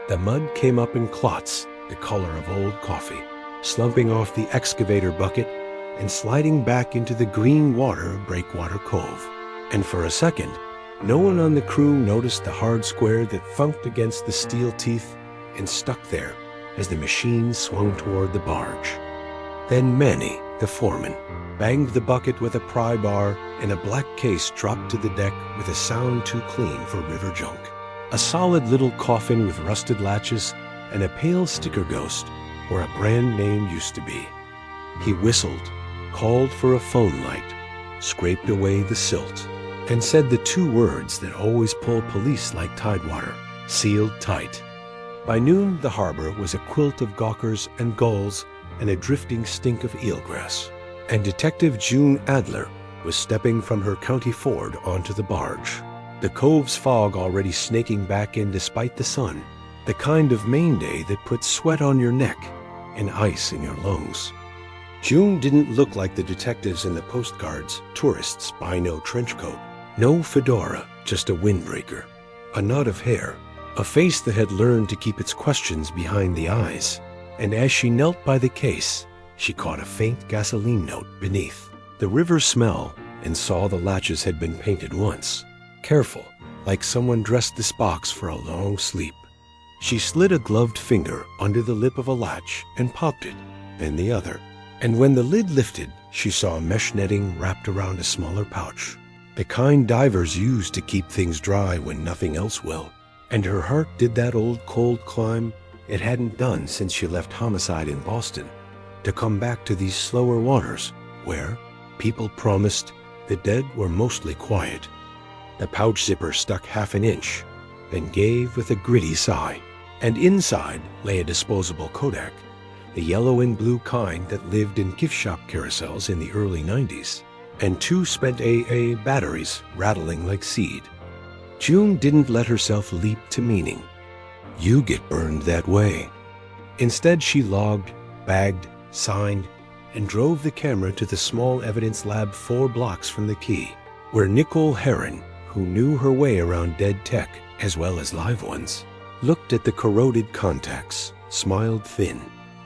The mud came up in clots, the color of old coffee, slumping off the excavator bucket and sliding back into the green water of Breakwater Cove. And for a second, no one on the crew noticed the hard square that thunked against the steel teeth and stuck there as the machine swung toward the barge. Then Manny, the foreman, banged the bucket with a pry bar, and a black case dropped to the deck with a sound too clean for river junk. A solid little coffin with rusted latches and a pale sticker ghost where a brand name used to be. He whistled, called for a phone light, scraped away the silt, and said the two words that always pull police like tidewater: sealed tight. By noon, the harbor was a quilt of gawkers and gulls and a drifting stink of eelgrass. And Detective June Adler was stepping from her county Ford onto the barge. The cove's fog already snaking back in despite the sun, the kind of Maine day that puts sweat on your neck and ice in your lungs. June didn't look like the detectives in the postcards, tourists buy no trench coat. No fedora, just a windbreaker, a knot of hair, a face that had learned to keep its questions behind the eyes. And as she knelt by the case, she caught a faint gasoline note beneath. The river smell, and saw the latches had been painted once. Careful, like someone dressed this box for a long sleep. She slid a gloved finger under the lip of a latch and popped it, then the other. And when the lid lifted, she saw mesh netting wrapped around a smaller pouch, the kind divers use to keep things dry when nothing else will. And her heart did that old cold climb it hadn't done since she left homicide in Boston, to come back to these slower waters where, people promised, the dead were mostly quiet. The pouch zipper stuck half an inch, then gave with a gritty sigh. And inside lay a disposable Kodak, the yellow and blue kind that lived in gift shop carousels in the early 90s, and 2 spent AA batteries rattling like seed. June didn't let herself leap to meaning. You get burned that way. Instead, she logged, bagged, signed, and drove the camera to the small evidence lab 4 blocks from the quay, where Nicole Herron, who knew her way around dead tech as well as live ones, looked at the corroded contacts, smiled thin,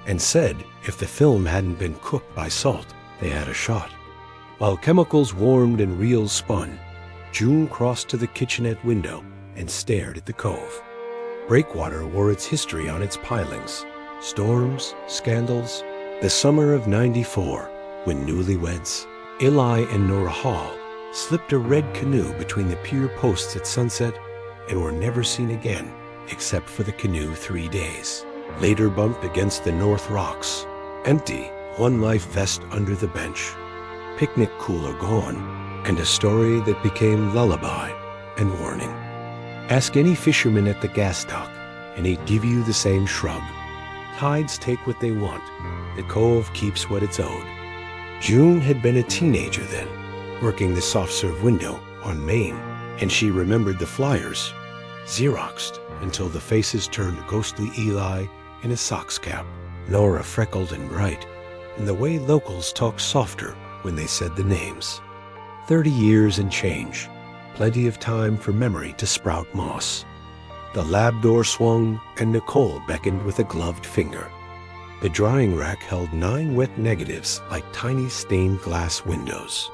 and said if the film hadn't been cooked by salt, they had a shot. While chemicals warmed and reels spun, June crossed to the kitchenette window and stared at the cove. Breakwater wore its history on its pilings. Storms, scandals, the summer of '94, when newlyweds, Eli and Nora Hall, slipped a red canoe between the pier posts at sunset and were never seen again, except for the canoe 3 days. Later bumped against the North Rocks, empty, one life vest under the bench, picnic cooler gone, and a story that became lullaby and warning. Ask any fisherman at the gas dock, and he'd give you the same shrug. Tides take what they want. The cove keeps what it's owed. June had been a teenager then, working the soft-serve window on Maine, and she remembered the flyers, Xeroxed until the faces turned ghostly Eli in a Sox cap, Nora freckled and bright, and the way locals talked softer when they said the names. 30 years and change. Plenty of time for memory to sprout moss. The lab door swung, and Nicole beckoned with a gloved finger. The drying rack held 9 wet negatives like tiny stained glass windows.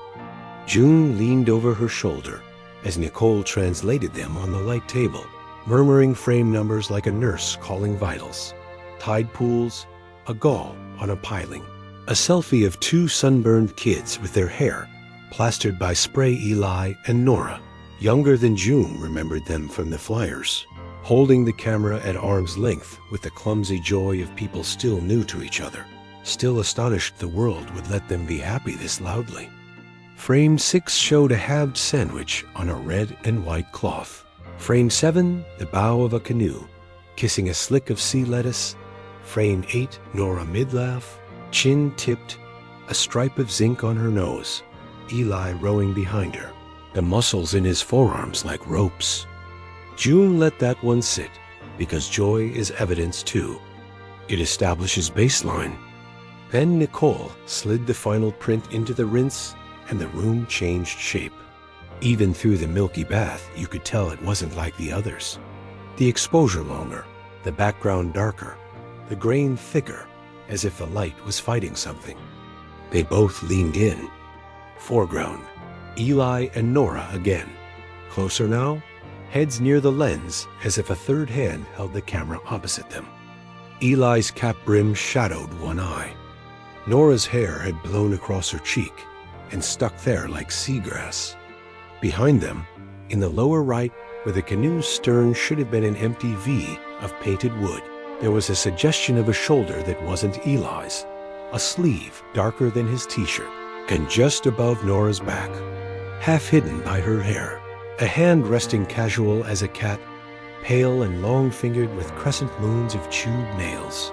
June leaned over her shoulder as Nicole translated them on the light table, murmuring frame numbers like a nurse calling vitals. Tide pools, a gull on a piling, a selfie of 2 sunburned kids with their hair plastered by spray Eli and Nora. Younger than June remembered them from the flyers, holding the camera at arm's length with the clumsy joy of people still new to each other, still astonished the world would let them be happy this loudly. Frame 6 showed a halved sandwich on a red and white cloth. Frame 7, the bow of a canoe, kissing a slick of sea lettuce. Frame 8, Nora mid-laugh, chin tipped, a stripe of zinc on her nose, Eli rowing behind her, the muscles in his forearms like ropes. June let that one sit, because joy is evidence too. It establishes baseline. Then Nicole slid the final print into the rinse, and the room changed shape. Even through the milky bath, you could tell it wasn't like the others. The exposure longer, the background darker, the grain thicker, as if the light was fighting something. They both leaned in. Foreground, Eli and Nora again. Closer now, heads near the lens, as if a third hand held the camera opposite them. Eli's cap brim shadowed one eye. Nora's hair had blown across her cheek and stuck there like seagrass. Behind them, in the lower right, where the canoe's stern should have been an empty V of painted wood, there was a suggestion of a shoulder that wasn't Eli's, a sleeve darker than his t-shirt, and just above Nora's back, half hidden by her hair, a hand resting casual as a cat, pale and long-fingered with crescent moons of chewed nails.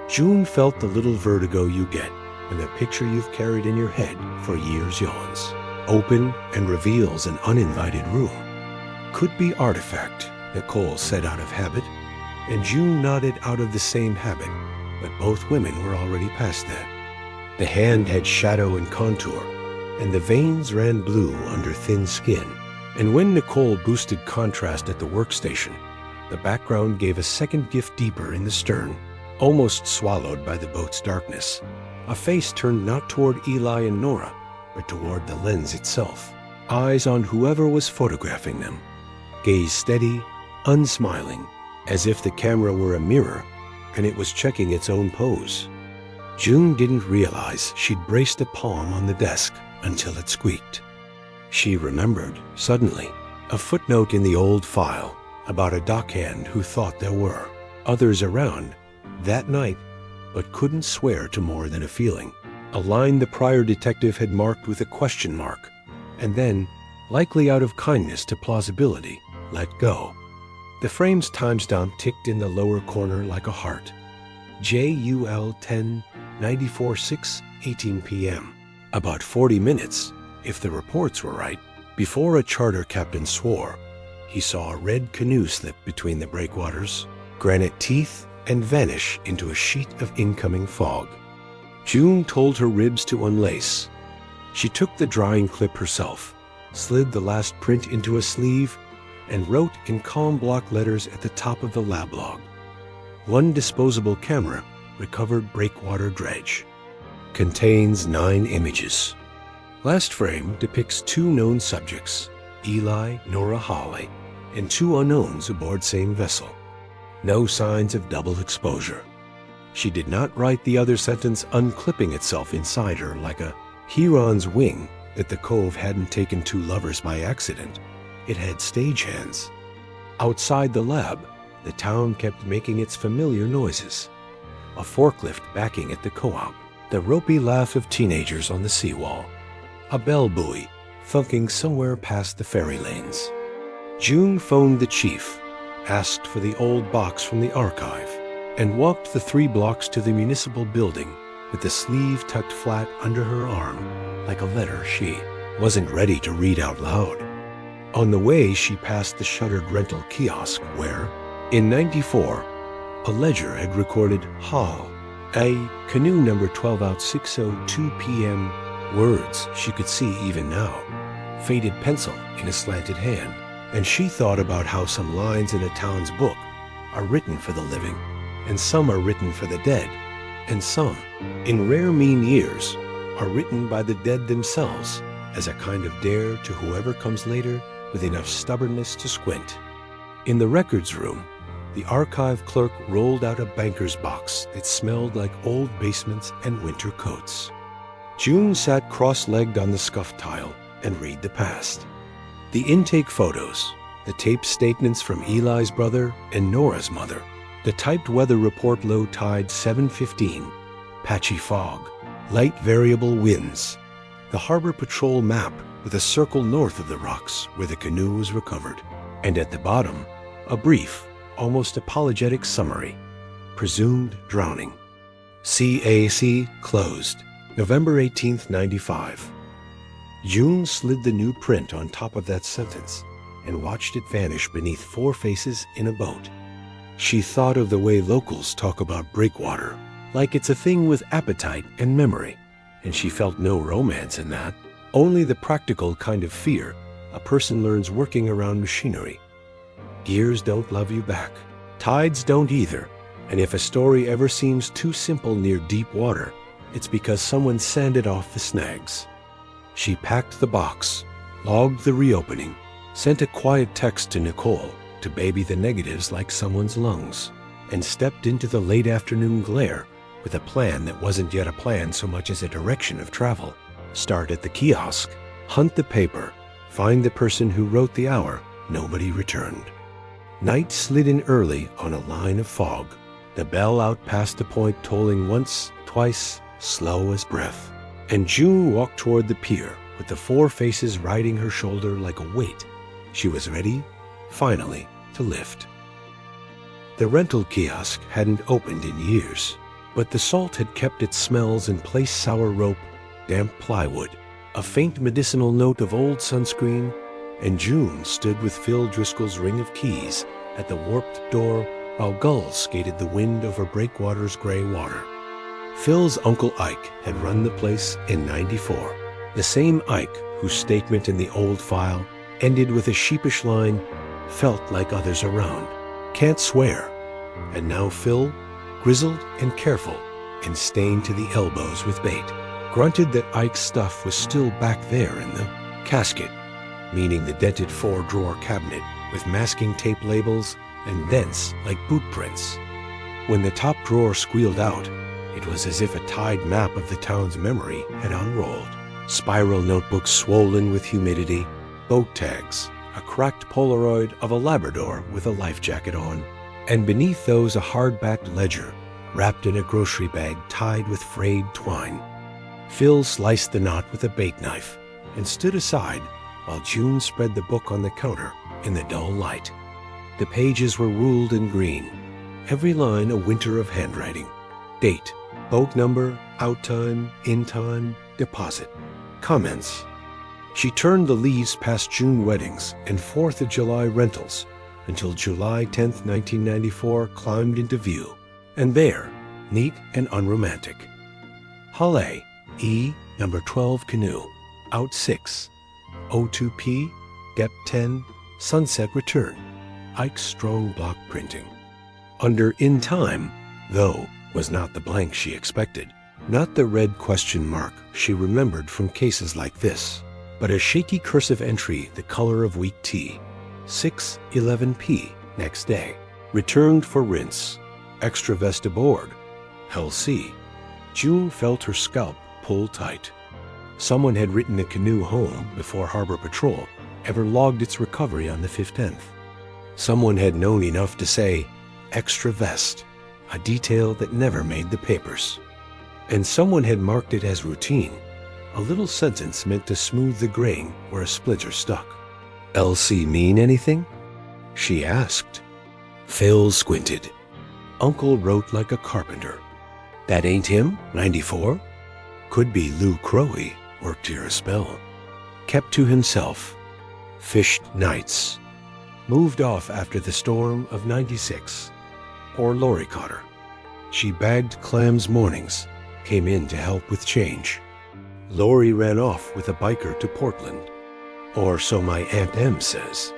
June felt the little vertigo you get when the picture you've carried in your head for years yawns, open and reveals an uninvited room. Could be artifact, Nicole said out of habit, and June nodded out of the same habit, but both women were already past that. The hand had shadow and contour, and the veins ran blue under thin skin. And when Nicole boosted contrast at the workstation, the background gave a second gift deeper in the stern, almost swallowed by the boat's darkness. A face turned not toward Eli and Nora, but toward the lens itself. Eyes on whoever was photographing them. Gaze steady, unsmiling, as if the camera were a mirror and it was checking its own pose. June didn't realize she'd braced a palm on the desk until it squeaked. She remembered, suddenly, a footnote in the old file about a dockhand who thought there were others around that night, but couldn't swear to more than a feeling. A line the prior detective had marked with a question mark, and then, likely out of kindness to plausibility, let go. The frame's timestamp ticked in the lower corner like a heart. JUL 10/94/6, 18 p.m. About 40 minutes, if the reports were right, before a charter captain swore. He saw a red canoe slip between the breakwaters, granite teeth, and vanish into a sheet of incoming fog. June told her ribs to unlace. She took the drawing clip herself, slid the last print into a sleeve, and wrote in calm block letters at the top of the lab log. One disposable camera, recovered breakwater dredge. Contains 9 images. Last frame depicts 2 known subjects, Eli, Nora Hawley, and 2 unknowns aboard same vessel. No signs of double exposure. She did not write the other sentence unclipping itself inside her like a heron's wing that the cove hadn't taken 2 lovers by accident. It had stagehands. Outside the lab, the town kept making its familiar noises. A forklift backing at the co-op, the ropey laugh of teenagers on the seawall, a bell buoy thunking somewhere past the ferry lanes. June phoned the chief, asked for the old box from the archive, and walked the 3 blocks to the municipal building with the sleeve tucked flat under her arm, like a letter she wasn't ready to read out loud. On the way, she passed the shuttered rental kiosk where, in '94, a ledger had recorded Hall, a canoe number 12 out 6:02 p.m. Words she could see even now, faded pencil in a slanted hand. And she thought about how some lines in a town's book are written for the living, and some are written for the dead, and some, in rare mean years, are written by the dead themselves as a kind of dare to whoever comes later with enough stubbornness to squint. In the records room, the archive clerk rolled out a banker's box that smelled like old basements and winter coats. June sat cross-legged on the scuff tile and read the past. The intake photos, the taped statements from Eli's brother and Nora's mother, the typed weather report low tide 7:15, patchy fog, light variable winds, the harbor patrol map with a circle north of the rocks where the canoe was recovered, and at the bottom, a brief, almost apologetic summary. Presumed drowning. CAC closed, November 18th, 95. June slid the new print on top of that sentence and watched it vanish beneath 4 faces in a boat. She thought of the way locals talk about breakwater, like it's a thing with appetite and memory, and she felt no romance in that, only the practical kind of fear a person learns working around machinery. Gears don't love you back. Tides don't either, and if a story ever seems too simple near deep water, it's because someone sanded off the snags. She packed the box, logged the reopening, sent a quiet text to Nicole to baby the negatives like someone's lungs, and stepped into the late afternoon glare with a plan that wasn't yet a plan so much as a direction of travel. Start at the kiosk, hunt the paper, find the person who wrote the hour. Nobody returned. Night slid in early on a line of fog, the bell out past the point tolling once, twice, slow as breath. And June walked toward the pier with the four faces riding her shoulder like a weight. She was ready, finally, to lift. The rental kiosk hadn't opened in years, but the salt had kept its smells in place: sour rope, damp plywood, a faint medicinal note of old sunscreen, and June stood with Phil Driscoll's ring of keys at the warped door while gulls skated the wind over breakwater's gray water. Phil's Uncle Ike had run the place in '94, the same Ike whose statement in the old file ended with a sheepish line, "Felt like others around. Can't swear." And now Phil, grizzled and careful and stained to the elbows with bait, grunted that Ike's stuff was still back there in the casket, meaning the dented four-drawer cabinet with masking tape labels and dents like boot prints. When the top drawer squealed out, it was as if a tide map of the town's memory had unrolled. Spiral notebooks swollen with humidity, boat tags, a cracked Polaroid of a Labrador with a life jacket on, and beneath those a hard-backed ledger wrapped in a grocery bag tied with frayed twine. Phil sliced the knot with a bake knife and stood aside while June spread the book on the counter in the dull light. The pages were ruled in green, every line a winter of handwriting. Date, boat number, out time, in time, deposit, comments. She turned the leaves past June weddings and 4th of July rentals until July 10th, 1994 climbed into view. And there, neat and unromantic, Halle, E, number 12 canoe, out 6, O2P, Dep 10, sunset return, Ike's strong block printing. Under in time, though, was not the blank she expected, not the red question mark she remembered from cases like this, but a shaky cursive entry the color of weak tea. 6:11 next day. Returned for rinse. Extra vest aboard. LC. June felt her scalp pull tight. Someone had written the canoe home before Harbor Patrol ever logged its recovery on the 15th. Someone had known enough to say, extra vest, a detail that never made the papers. And someone had marked it as routine, a little sentence meant to smooth the grain where a splinter stuck. LC mean anything? She asked. Phil squinted. Uncle wrote like a carpenter. That ain't him, 94? Could be Lou Crowe, worked here a spell. Kept to himself. Fished nights. Moved off after the storm of 96. Or Lori caught her. She bagged clams mornings, came in to help with change. Lori ran off with a biker to Portland. Or so my Aunt Em says.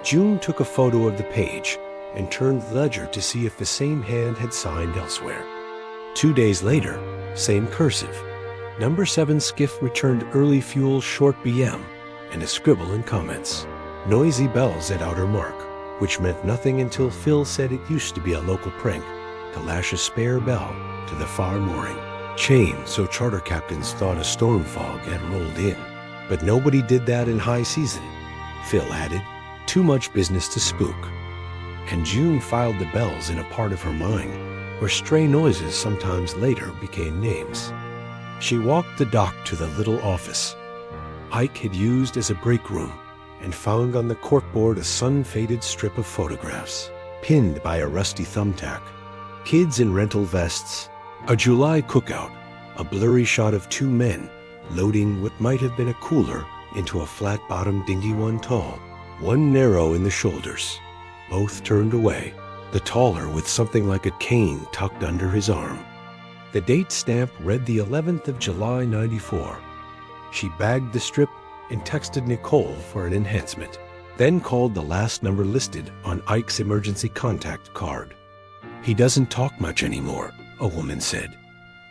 June took a photo of the page and turned the ledger to see if the same hand had signed elsewhere. 2 days later, same cursive. Number 7 skiff returned early fuel short BM and a scribble in comments. Noisy bells at outer mark, which meant nothing until Phil said it used to be a local prank to lash a spare bell to the far mooring. Chain so charter captains thought a storm fog had rolled in. But nobody did that in high season, Phil added. Too much business to spook. And June filed the bells in a part of her mind where stray noises sometimes later became names. She walked the dock to the little office Ike had used as a break room and found on the corkboard a sun-faded strip of photographs, pinned by a rusty thumbtack. Kids in rental vests, a July cookout, a blurry shot of 2 men loading what might have been a cooler into a flat-bottomed dinghy, one tall, one narrow in the shoulders. Both turned away, the taller with something like a cane tucked under his arm. The date stamp read the 11th of July, 94. She bagged the strip and texted Nicole for an enhancement. then called the last number listed on Ike's emergency contact card. "He doesn't talk much anymore," a woman said,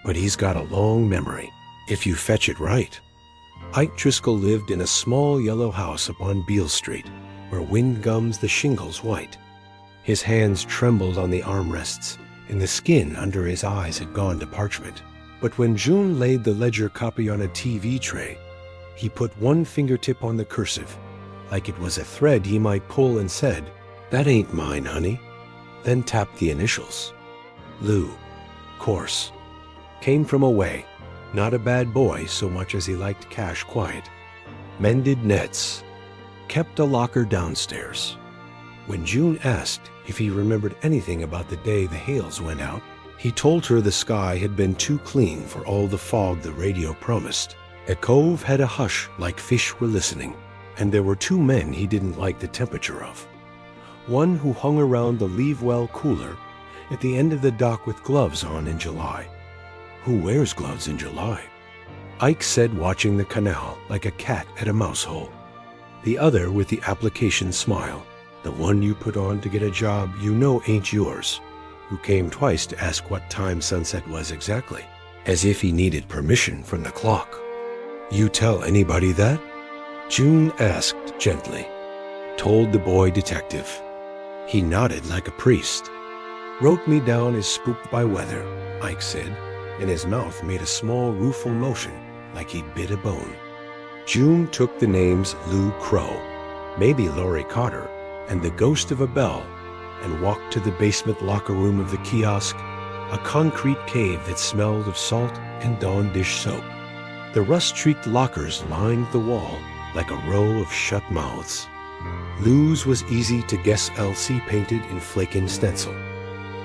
"but he's got a long memory, if you fetch it right." Ike Driscoll lived in a small yellow house upon Beale Street, where wind gums the shingles white. His hands trembled on the armrests, and the skin under his eyes had gone to parchment. But when June laid the ledger copy on a TV tray, he put one fingertip on the cursive, like it was a thread he might pull, and said, "That ain't mine, honey," then tapped the initials. Lou, course. Came from away, not a bad boy so much as he liked cash quiet. Mended nets. Kept a locker downstairs. When June asked if he remembered anything about the day the hails went out, he told her the sky had been too clean for all the fog the radio promised. A cove had a hush like fish were listening, and there were two men he didn't like the temperature of. One who hung around the Leave Well cooler at the end of the dock with gloves on in July. Who wears gloves in July? Ike said, watching the canal like a cat at a mouse hole. The other with the application smile, the one you put on to get a job you know ain't yours, who came twice to ask what time sunset was exactly, as if he needed permission from the clock. "You tell anybody that?" June asked gently. Told the boy detective. He nodded like a priest. "Wrote me down as spooked by weather," Ike said, and his mouth made a small rueful motion like he'd bit a bone. June took the names Lou Crow, maybe Laurie Cotter, and the ghost of a bell, and walked to the basement locker room of the kiosk, a concrete cave that smelled of salt and Dawn dish soap. The rust-streaked lockers lined the wall like a row of shut mouths. Lou's was easy to guess, LC painted in flaking stencil.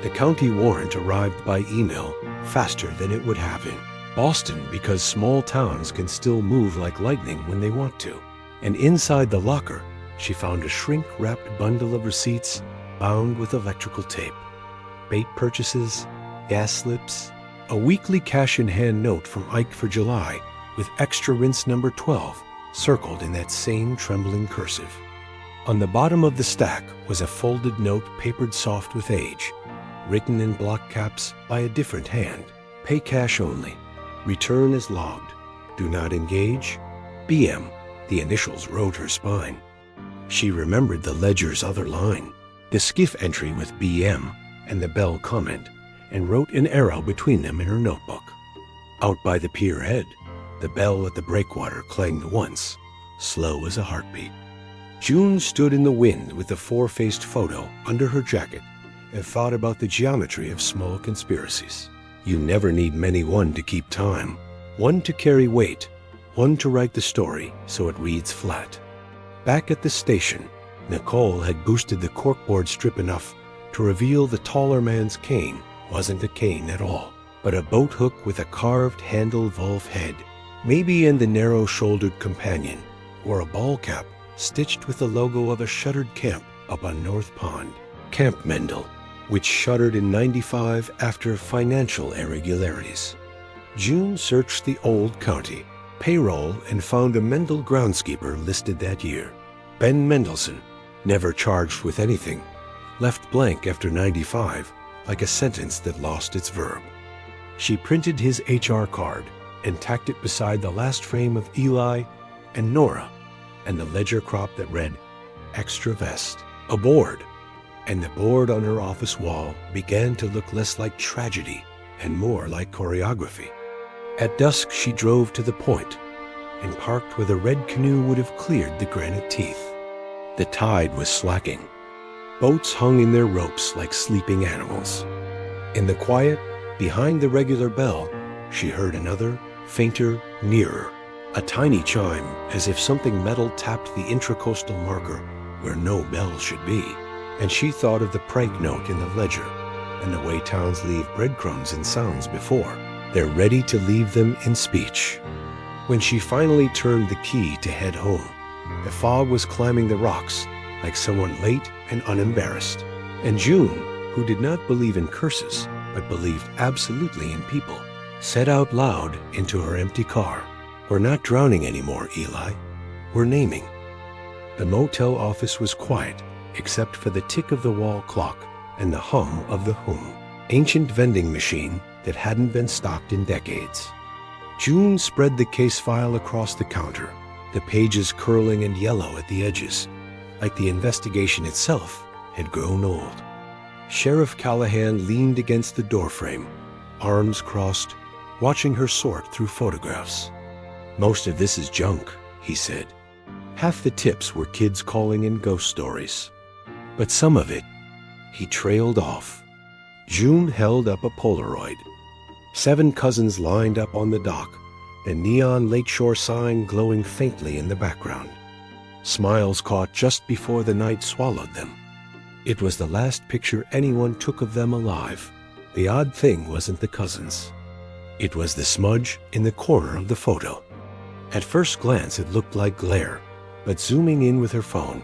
The county warrant arrived by email faster than it would have in Boston, because small towns can still move like lightning when they want to. And inside the locker, she found a shrink-wrapped bundle of receipts bound with electrical tape. Bait purchases, gas slips, a weekly cash-in-hand note from Ike for July with extra rinse number 12 circled in that same trembling cursive. On the bottom of the stack was a folded note papered soft with age, written in block caps by a different hand. Pay cash only. Return as logged. Do not engage. BM. The initials rode her spine. She remembered the ledger's other line, the skiff entry with BM and the bell comment, and wrote an arrow between them in her notebook. Out by the pier head, the bell at the breakwater clanged once, slow as a heartbeat. June stood in the wind with the four-faced photo under her jacket and thought about the geometry of small conspiracies. You never need many, one to keep time, one to carry weight, one to write the story so it reads flat. Back at the station, Nicole had boosted the corkboard strip enough to reveal the taller man's cane wasn't a cane at all, but a boat hook with a carved handle valve head, maybe in the narrow-shouldered companion, or a ball cap stitched with the logo of a shuttered camp up on North Pond, Camp Mendel, which shuttered in '95 after financial irregularities. June searched the old county payroll and found a Mendel groundskeeper listed that year. Ben Mendelson, never charged with anything, left blank after '95, like a sentence that lost its verb. She printed his HR card and tacked it beside the last frame of Eli and Nora, and the ledger crop that read, "Extra vest, aboard." And the board on her office wall began to look less like tragedy and more like choreography. At dusk, she drove to the point and parked where the red canoe would have cleared the granite teeth. The tide was slacking. Boats hung in their ropes like sleeping animals. In the quiet, behind the regular bell, she heard another, fainter, nearer, a tiny chime as if something metal tapped the intracoastal marker where no bell should be. And she thought of the prank note in the ledger and the way towns leave breadcrumbs in sounds before they're ready to leave them in speech. When she finally turned the key to head home, the fog was climbing the rocks like someone late and unembarrassed. And June, who did not believe in curses but believed absolutely in people, said out loud into her empty car, "We're not drowning anymore, Eli. We're naming." The motel office was quiet, except for the tick of the wall clock and the hum of the ancient vending machine that hadn't been stocked in decades. June spread the case file across the counter, the pages curling and yellow at the edges, like the investigation itself had grown old. Sheriff Callahan leaned against the doorframe, arms crossed, watching her sort through photographs. "Most of this is junk," he said. Half the tips were kids calling in ghost stories. But some of it, he trailed off. June held up a Polaroid. 7 cousins lined up on the dock, the neon lakeshore sign glowing faintly in the background. Smiles caught just before the night swallowed them. It was the last picture anyone took of them alive. The odd thing wasn't the cousins. It was the smudge in the corner of the photo. At first glance it looked like glare, but zooming in with her phone,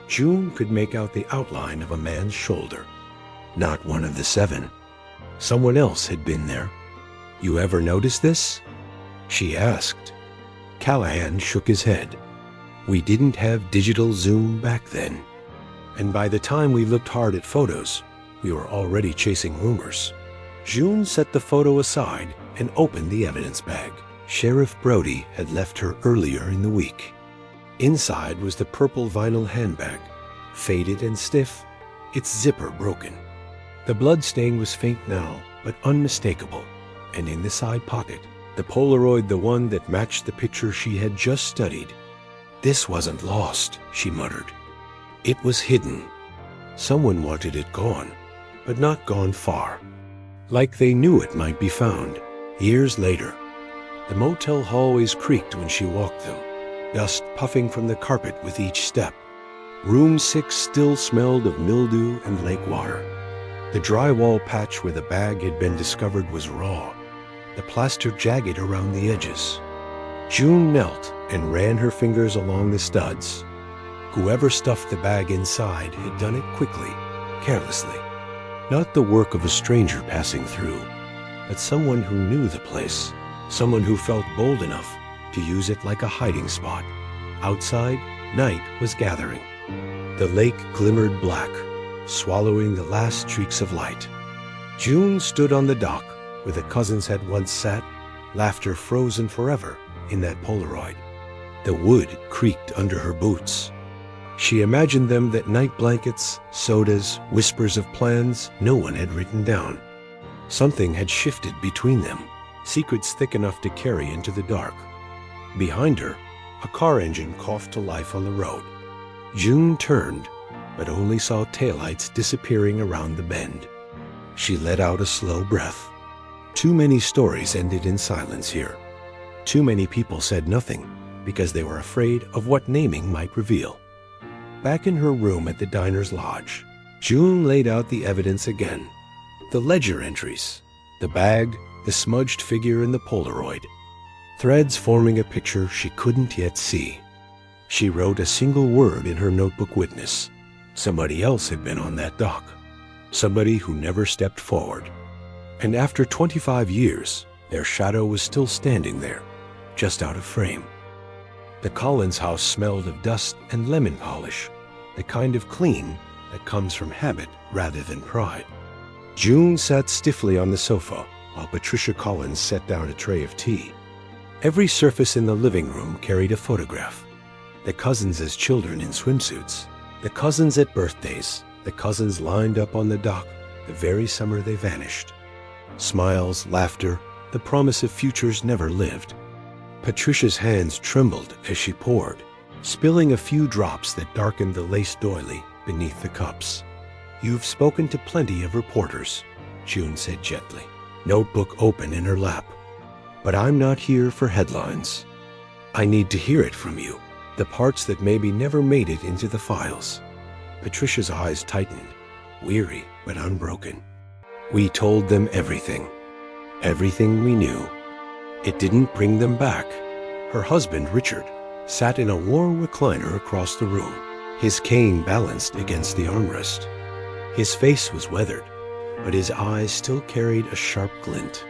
June could make out the outline of a man's shoulder. Not one of the 7. Someone else had been there. "You ever notice this?" she asked. Callahan shook his head. "We didn't have digital zoom back then. And by the time we looked hard at photos, we were already chasing rumors." June set the photo aside and opened the evidence bag. Sheriff Brody had left her earlier in the week. Inside was the purple vinyl handbag, faded and stiff, its zipper broken. The blood stain was faint now, but unmistakable, and in the side pocket, the Polaroid, the one that matched the picture she had just studied. "This wasn't lost," she muttered. "It was hidden. Someone wanted it gone, but not gone far. Like they knew it might be found." Years later, the motel hallways creaked when she walked them, dust puffing from the carpet with each step. Room 6 still smelled of mildew and lake water. The drywall patch where the bag had been discovered was raw, the plaster jagged around the edges. June knelt and ran her fingers along the studs. Whoever stuffed the bag inside had done it quickly, carelessly. Not the work of a stranger passing through, but someone who knew the place, someone who felt bold enough to use it like a hiding spot. Outside, night was gathering. The lake glimmered black, swallowing the last streaks of light. June stood on the dock where the cousins had once sat, laughter frozen forever in that Polaroid. The wood creaked under her boots. She imagined them that night blankets, sodas, whispers of plans no one had written down. Something had shifted between them, secrets thick enough to carry into the dark. Behind her, a car engine coughed to life on the road. June turned, but only saw taillights disappearing around the bend. She let out a slow breath. Too many stories ended in silence here. Too many people said nothing because they were afraid of what naming might reveal. Back in her room at the diner's lodge, June laid out the evidence again. The ledger entries, the bag, the smudged figure in the Polaroid. Threads forming a picture she couldn't yet see. She wrote a single word in her notebook: witness. Somebody else had been on that dock. Somebody who never stepped forward. And after 25 years, their shadow was still standing there, just out of frame. The Collins house smelled of dust and lemon polish, the kind of clean that comes from habit rather than pride. June sat stiffly on the sofa while Patricia Collins set down a tray of tea. Every surface in the living room carried a photograph. The cousins as children in swimsuits, the cousins at birthdays, the cousins lined up on the dock the very summer they vanished. Smiles, laughter, the promise of futures never lived. Patricia's hands trembled as she poured, spilling a few drops that darkened the lace doily beneath the cups. "You've spoken to plenty of reporters," June said gently, notebook open in her lap. "But I'm not here for headlines. I need to hear it from you, the parts that maybe never made it into the files." Patricia's eyes tightened, weary but unbroken. "We told them everything. Everything we knew. It didn't bring them back." Her husband, Richard, sat in a warm recliner across the room, his cane balanced against the armrest. His face was weathered, but his eyes still carried a sharp glint.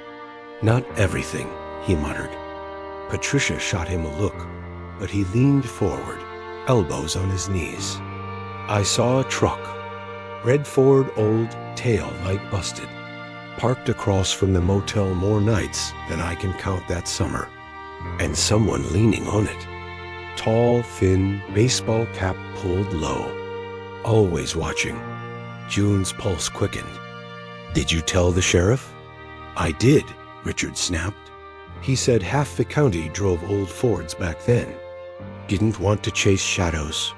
"Not everything," he muttered. Patricia shot him a look, but he leaned forward, elbows on his knees. I saw a truck, red Ford, old, tail light busted, parked across from the motel more nights than I can count that summer, and someone leaning on it. Tall, thin, baseball cap pulled low, always watching. June's pulse quickened. "Did you tell the sheriff?" "I did," Richard snapped. He said half the county drove old Fords back then. Didn't want to chase shadows.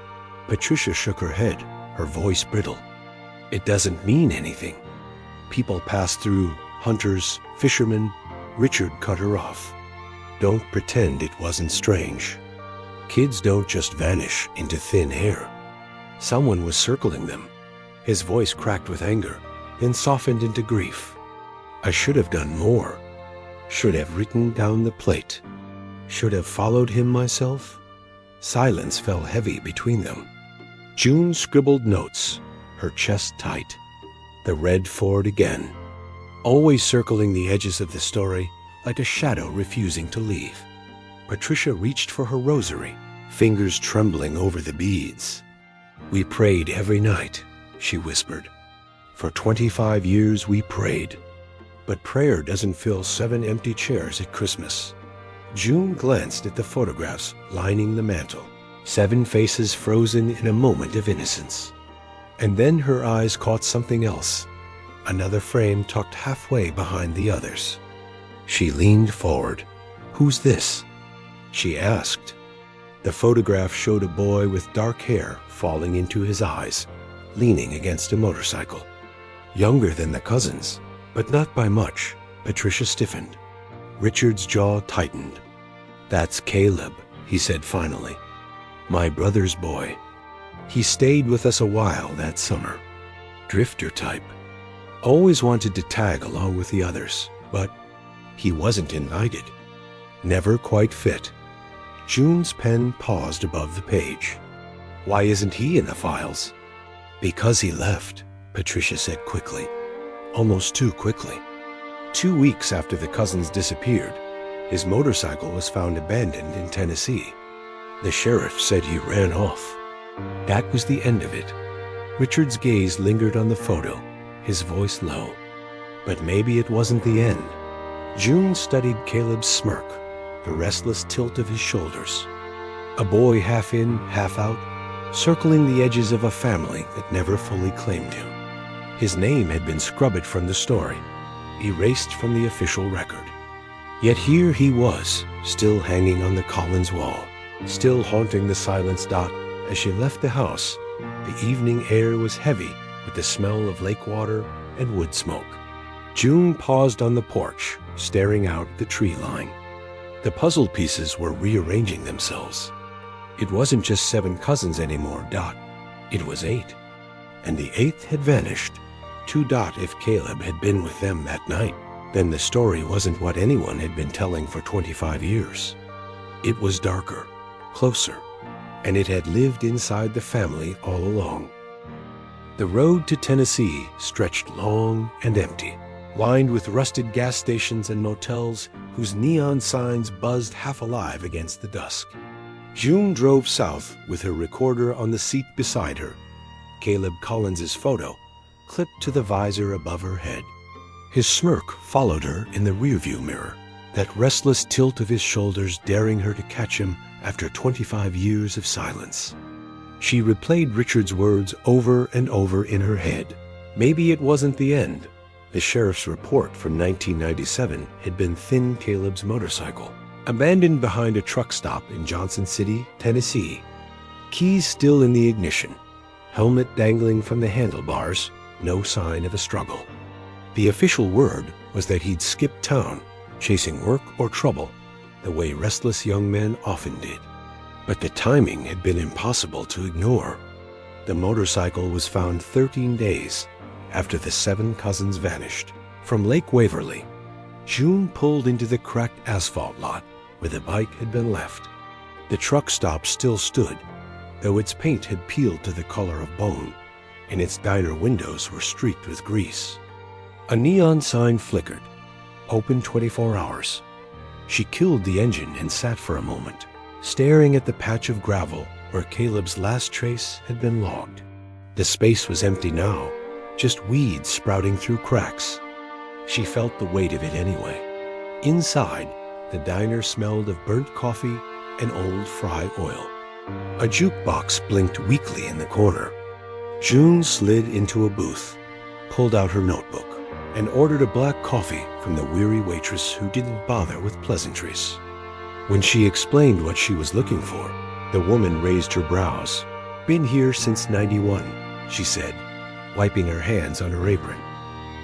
Patricia shook her head, her voice brittle. "It doesn't mean anything. People pass through, hunters, fishermen." Richard cut her off. "Don't pretend it wasn't strange. Kids don't just vanish into thin air. Someone was circling them." His voice cracked with anger, then softened into grief. "I should have done more. Should have written down the plate. Should have followed him myself." Silence fell heavy between them. June scribbled notes, her chest tight. The red Ford again, always circling the edges of the story like a shadow refusing to leave. Patricia reached for her rosary, fingers trembling over the beads. "We prayed every night," she whispered. "For 25 years we prayed. But prayer doesn't fill 7 empty chairs at Christmas." June glanced at the photographs lining the mantel, 7 faces frozen in a moment of innocence. And then her eyes caught something else, another frame tucked halfway behind the others. She leaned forward. "Who's this?" she asked. The photograph showed a boy with dark hair falling into his eyes, leaning against a motorcycle. Younger than the cousins, but not by much. Patricia stiffened. Richard's jaw tightened. "That's Caleb," he said finally. "My brother's boy. He stayed with us a while that summer. Drifter type. Always wanted to tag along with the others, but he wasn't invited. Never quite fit." June's pen paused above the page. "Why isn't he in the files?" "Because he left," Patricia said quickly. Almost too quickly. 2 weeks after the cousins disappeared, his motorcycle was found abandoned in Tennessee. The sheriff said he ran off. That was the end of it. Richard's gaze lingered on the photo, his voice low. But maybe it wasn't the end. June studied Caleb's smirk, the restless tilt of his shoulders. A boy half in, half out, circling the edges of a family that never fully claimed him. His name had been scrubbed from the story, erased from the official record. Yet here he was, still hanging on the Collins wall, still haunting the silence dot. As she left the house, the evening air was heavy with the smell of lake water and wood smoke. June paused on the porch, staring out the tree line. The puzzle pieces were rearranging themselves. It wasn't just 7 cousins anymore, Dot. It was 8. And the 8th had vanished. 2 Dot if Caleb had been with them that night. Then the story wasn't what anyone had been telling for 25 years. It was darker, closer, and it had lived inside the family all along. The road to Tennessee stretched long and empty, lined with rusted gas stations and motels whose neon signs buzzed half alive against the dusk. June drove south with her recorder on the seat beside her, Caleb Collins's photo clipped to the visor above her head. His smirk followed her in the rearview mirror, that restless tilt of his shoulders daring her to catch him after 25 years of silence. She replayed Richard's words over and over in her head. Maybe it wasn't the end. The sheriff's report from 1997 had been Thin Caleb's motorcycle, abandoned behind a truck stop in Johnson City, Tennessee. Keys still in the ignition, helmet dangling from the handlebars, no sign of a struggle. The official word was that he'd skipped town, chasing work or trouble, the way restless young men often did. But the timing had been impossible to ignore. The motorcycle was found 13 days after the 7 cousins vanished. From Lake Waverly, June pulled into the cracked asphalt lot where the bike had been left. The truck stop still stood, though its paint had peeled to the color of bone, and its diner windows were streaked with grease. A neon sign flickered, open 24 hours. She killed the engine and sat for a moment, staring at the patch of gravel where Caleb's last trace had been logged. The space was empty now, just weeds sprouting through cracks. She felt the weight of it anyway. Inside, the diner smelled of burnt coffee and old fry oil. A jukebox blinked weakly in the corner. June slid into a booth, pulled out her notebook, and ordered a black coffee from the weary waitress who didn't bother with pleasantries. When she explained what she was looking for, the woman raised her brows. "Been here since '91, she said, wiping her hands on her apron.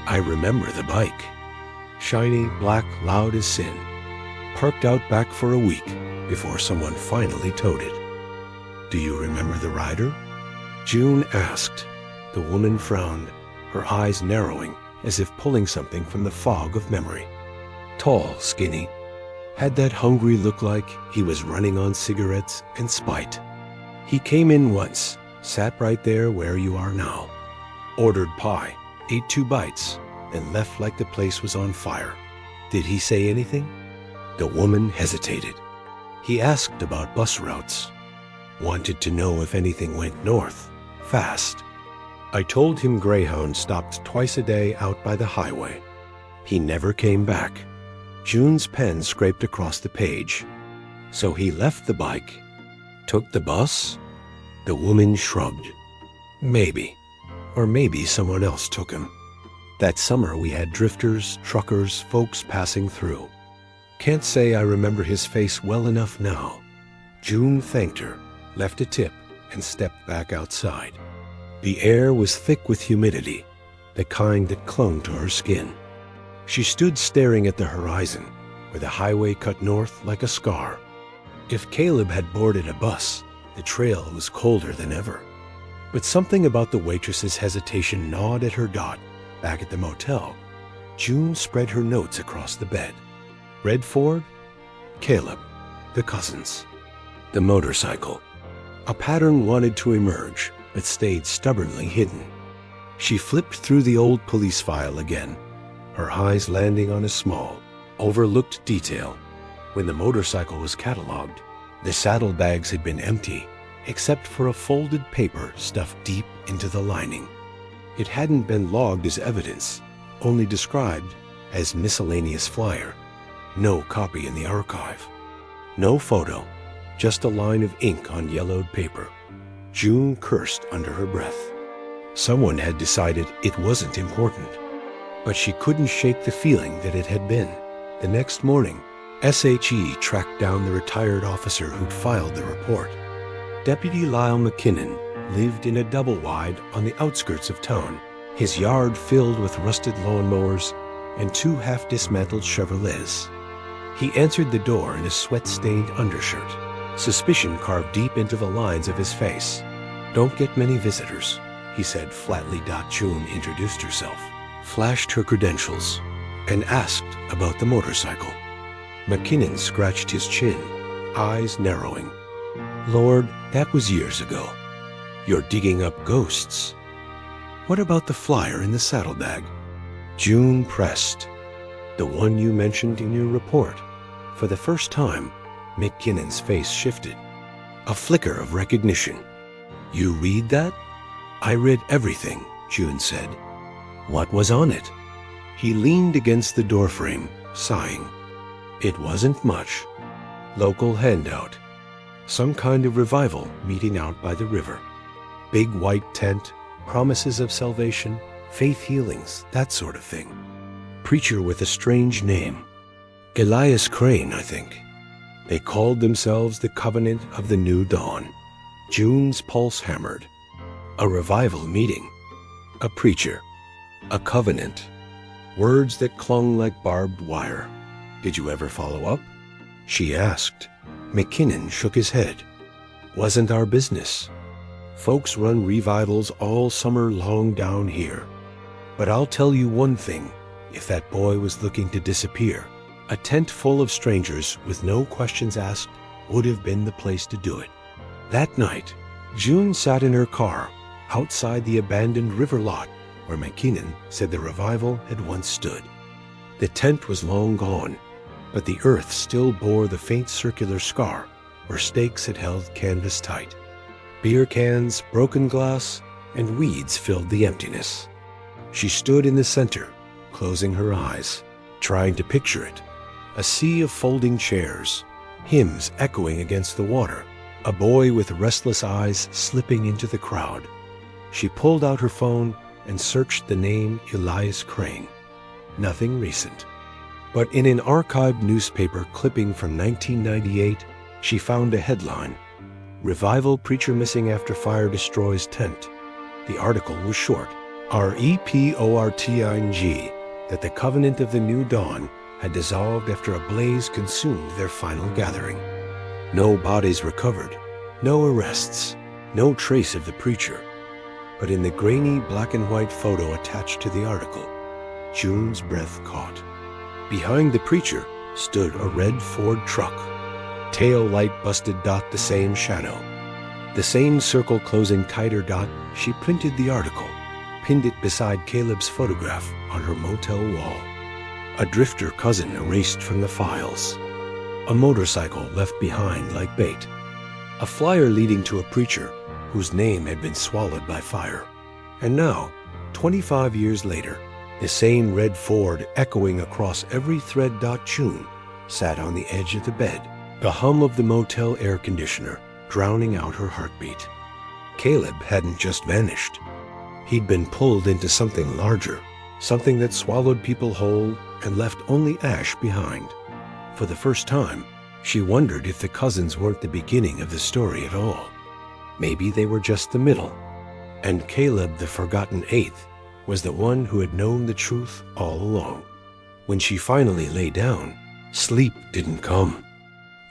"I remember the bike. Shiny, black, loud as sin. Parked out back for a week before someone finally towed it." "Do you remember the rider?" June asked. The woman frowned, her eyes narrowing as if pulling something from the fog of memory. Tall, skinny. Had that hungry look like he was running on cigarettes and spite. He came in once, sat right there where you are now. Ordered pie, ate 2 bites, and left like the place was on fire. Did he say anything? The woman hesitated. He asked about bus routes. Wanted to know if anything went north, fast. I told him Greyhound stopped twice a day out by the highway. He never came back. June's pen scraped across the page. So he left the bike, took the bus? The woman shrugged. Maybe. Or maybe someone else took him. That summer we had drifters, truckers, folks passing through. Can't say I remember his face well enough now. June thanked her, left a tip, and stepped back outside. The air was thick with humidity, the kind that clung to her skin. She stood staring at the horizon, where the highway cut north like a scar. If Caleb had boarded a bus, the trail was colder than ever. But something about the waitress's hesitation gnawed at her dot. Back at the motel, June spread her notes across the bed. Redford, Caleb, the cousins, the motorcycle. A pattern wanted to emerge, but stayed stubbornly hidden. She flipped through the old police file again, her eyes landing on a small, overlooked detail. When the motorcycle was cataloged, the saddlebags had been empty, except for a folded paper stuffed deep into the lining. It hadn't been logged as evidence, only described as miscellaneous flyer. No copy in the archive. No photo, just a line of ink on yellowed paper. June cursed under her breath. Someone had decided it wasn't important, but she couldn't shake the feeling that it had been. The next morning, SHE tracked down the retired officer who'd filed the report. Deputy Lyle McKinnon lived in a double-wide on the outskirts of town, his yard filled with rusted lawnmowers and 2 half-dismantled Chevrolets. He answered the door in a sweat-stained undershirt, suspicion carved deep into the lines of his face. "Don't get many visitors," he said flatly. June introduced herself, flashed her credentials, and asked about the motorcycle. McKinnon scratched his chin, eyes narrowing. "Lord, that was years ago. You're digging up ghosts. What about the flyer in the saddlebag?" June pressed. "The one you mentioned in your report." For the first time, McKinnon's face shifted. A flicker of recognition. "You read that?" "I read everything," June said. "What was on it?" He leaned against the doorframe, sighing. "It wasn't much. Local handout. Some kind of revival meeting out by the river. Big white tent, promises of salvation, faith healings, that sort of thing. Preacher with a strange name. Elias Crane, I think. They called themselves the Covenant of the New Dawn." June's pulse hammered. A revival meeting. A preacher. A covenant. Words that clung like barbed wire. "Did you ever follow up?" she asked. McKinnon shook his head. "Wasn't our business. Folks run revivals all summer long down here. But I'll tell you one thing, if that boy was looking to disappear, a tent full of strangers with no questions asked would have been the place to do it." That night, June sat in her car outside the abandoned river lot where McKinnon said the revival had once stood. The tent was long gone, but the earth still bore the faint circular scar where stakes had held canvas tight. Beer cans, broken glass, and weeds filled the emptiness. She stood in the center, closing her eyes, trying to picture it. A sea of folding chairs, hymns echoing against the water, a boy with restless eyes slipping into the crowd. She pulled out her phone and searched the name Elias Crane. Nothing recent. But in an archived newspaper clipping from 1998, she found a headline: Revival Preacher Missing After Fire Destroys Tent. The article was short, reporting that the Covenant of the New Dawn had dissolved after a blaze consumed their final gathering. No bodies recovered, no arrests, no trace of the preacher. But in the grainy black and white photo attached to the article, June's breath caught. Behind the preacher stood a red Ford truck. Tail light busted dot the same shadow. The same circle closing tighter dot. She printed the article, pinned it beside Caleb's photograph on her motel wall. A drifter cousin erased from the files. A motorcycle left behind like bait. A flyer leading to a preacher whose name had been swallowed by fire. And now, 25 years later, the same red Ford echoing across every thread. June sat on the edge of the bed, the hum of the motel air conditioner drowning out her heartbeat. Caleb hadn't just vanished. He'd been pulled into something larger, something that swallowed people whole and left only ash behind. For the first time, she wondered if the cousins weren't the beginning of the story at all. Maybe they were just the middle. And Caleb, the forgotten eighth, was the one who had known the truth all along. When she finally lay down, sleep didn't come.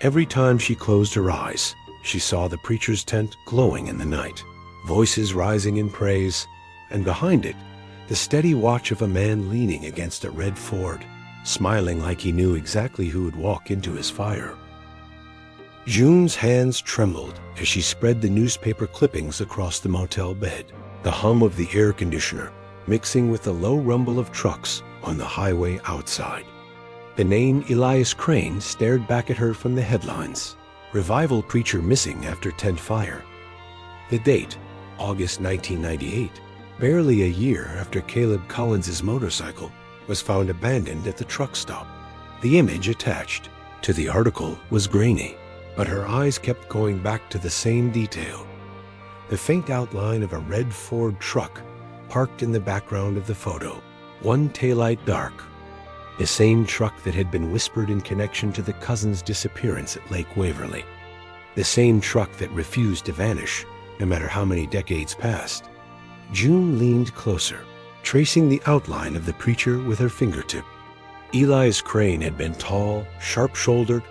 Every time she closed her eyes, she saw the preacher's tent glowing in the night, voices rising in praise, and behind it, the steady watch of a man leaning against a red Ford, smiling like he knew exactly who would walk into his fire. June's hands trembled as she spread the newspaper clippings across the motel bed, the hum of the air conditioner mixing with the low rumble of trucks on the highway outside. The name Elias Crane stared back at her from the headlines. Revival Preacher Missing After Tent Fire. The date, August 1998, barely a year after Caleb Collins's motorcycle was found abandoned at the truck stop. The image attached to the article was grainy, but her eyes kept going back to the same detail. The faint outline of a red Ford truck parked in the background of the photo, one taillight dark. The same truck that had been whispered in connection to the cousins' disappearance at Lake Waverly. The same truck that refused to vanish, no matter how many decades passed. June leaned closer, tracing the outline of the preacher with her fingertip. Elias Crane had been tall, sharp-shouldered,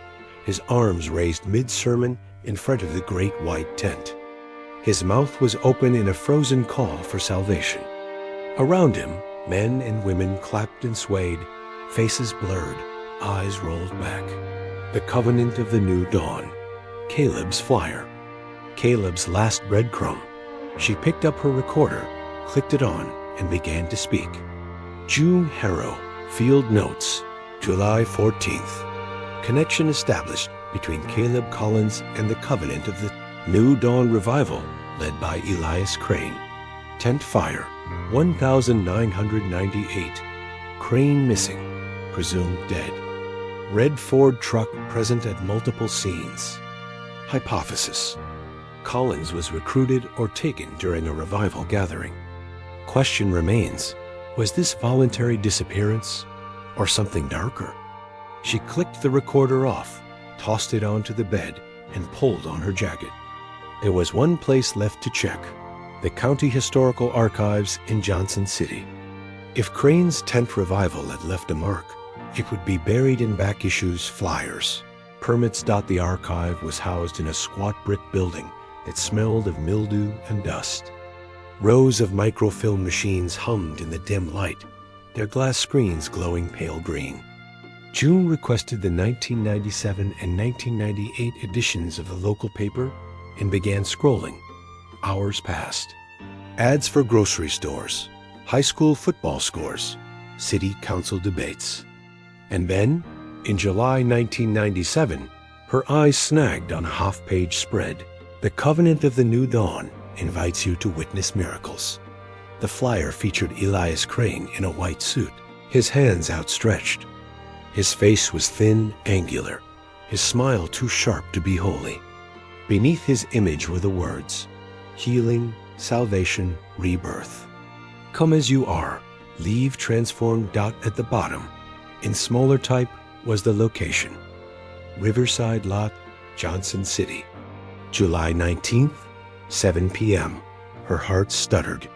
his arms raised mid-sermon in front of the great white tent. His mouth was open in a frozen call for salvation. Around him, men and women clapped and swayed, faces blurred, eyes rolled back. The Covenant of the New Dawn. Caleb's flyer. Caleb's last breadcrumb. She picked up her recorder, clicked it on, and began to speak. June Harrow, Field Notes, July 14th. Connection established between Caleb Collins and the Covenant of the New Dawn Revival, led by Elias Crane. Tent fire, 1998. Crane missing, presumed dead. Red Ford truck present at multiple scenes. Hypothesis: Collins was recruited or taken during a revival gathering. Question remains, was this voluntary disappearance or something darker? She clicked the recorder off, tossed it onto the bed, and pulled on her jacket. There was one place left to check: the County Historical Archives in Johnson City. If Crane's tent revival had left a mark, it would be buried in back issues' flyers. Permits. The archive was housed in a squat brick building that smelled of mildew and dust. Rows of microfilm machines hummed in the dim light, their glass screens glowing pale green. June requested the 1997 and 1998 editions of the local paper and began scrolling. Hours passed. Ads for grocery stores, high school football scores, city council debates. And then, in July 1997, her eyes snagged on a half-page spread. The Covenant of the New Dawn invites you to witness miracles. The flyer featured Elias Crane in a white suit, his hands outstretched. His face was thin, angular, his smile too sharp to be holy. Beneath his image were the words, healing, salvation, rebirth. Come as you are, leave transformed. At the bottom, in smaller type, was the location. Riverside Lot, Johnson City. July 19th, 7 p.m. Her heart stuttered.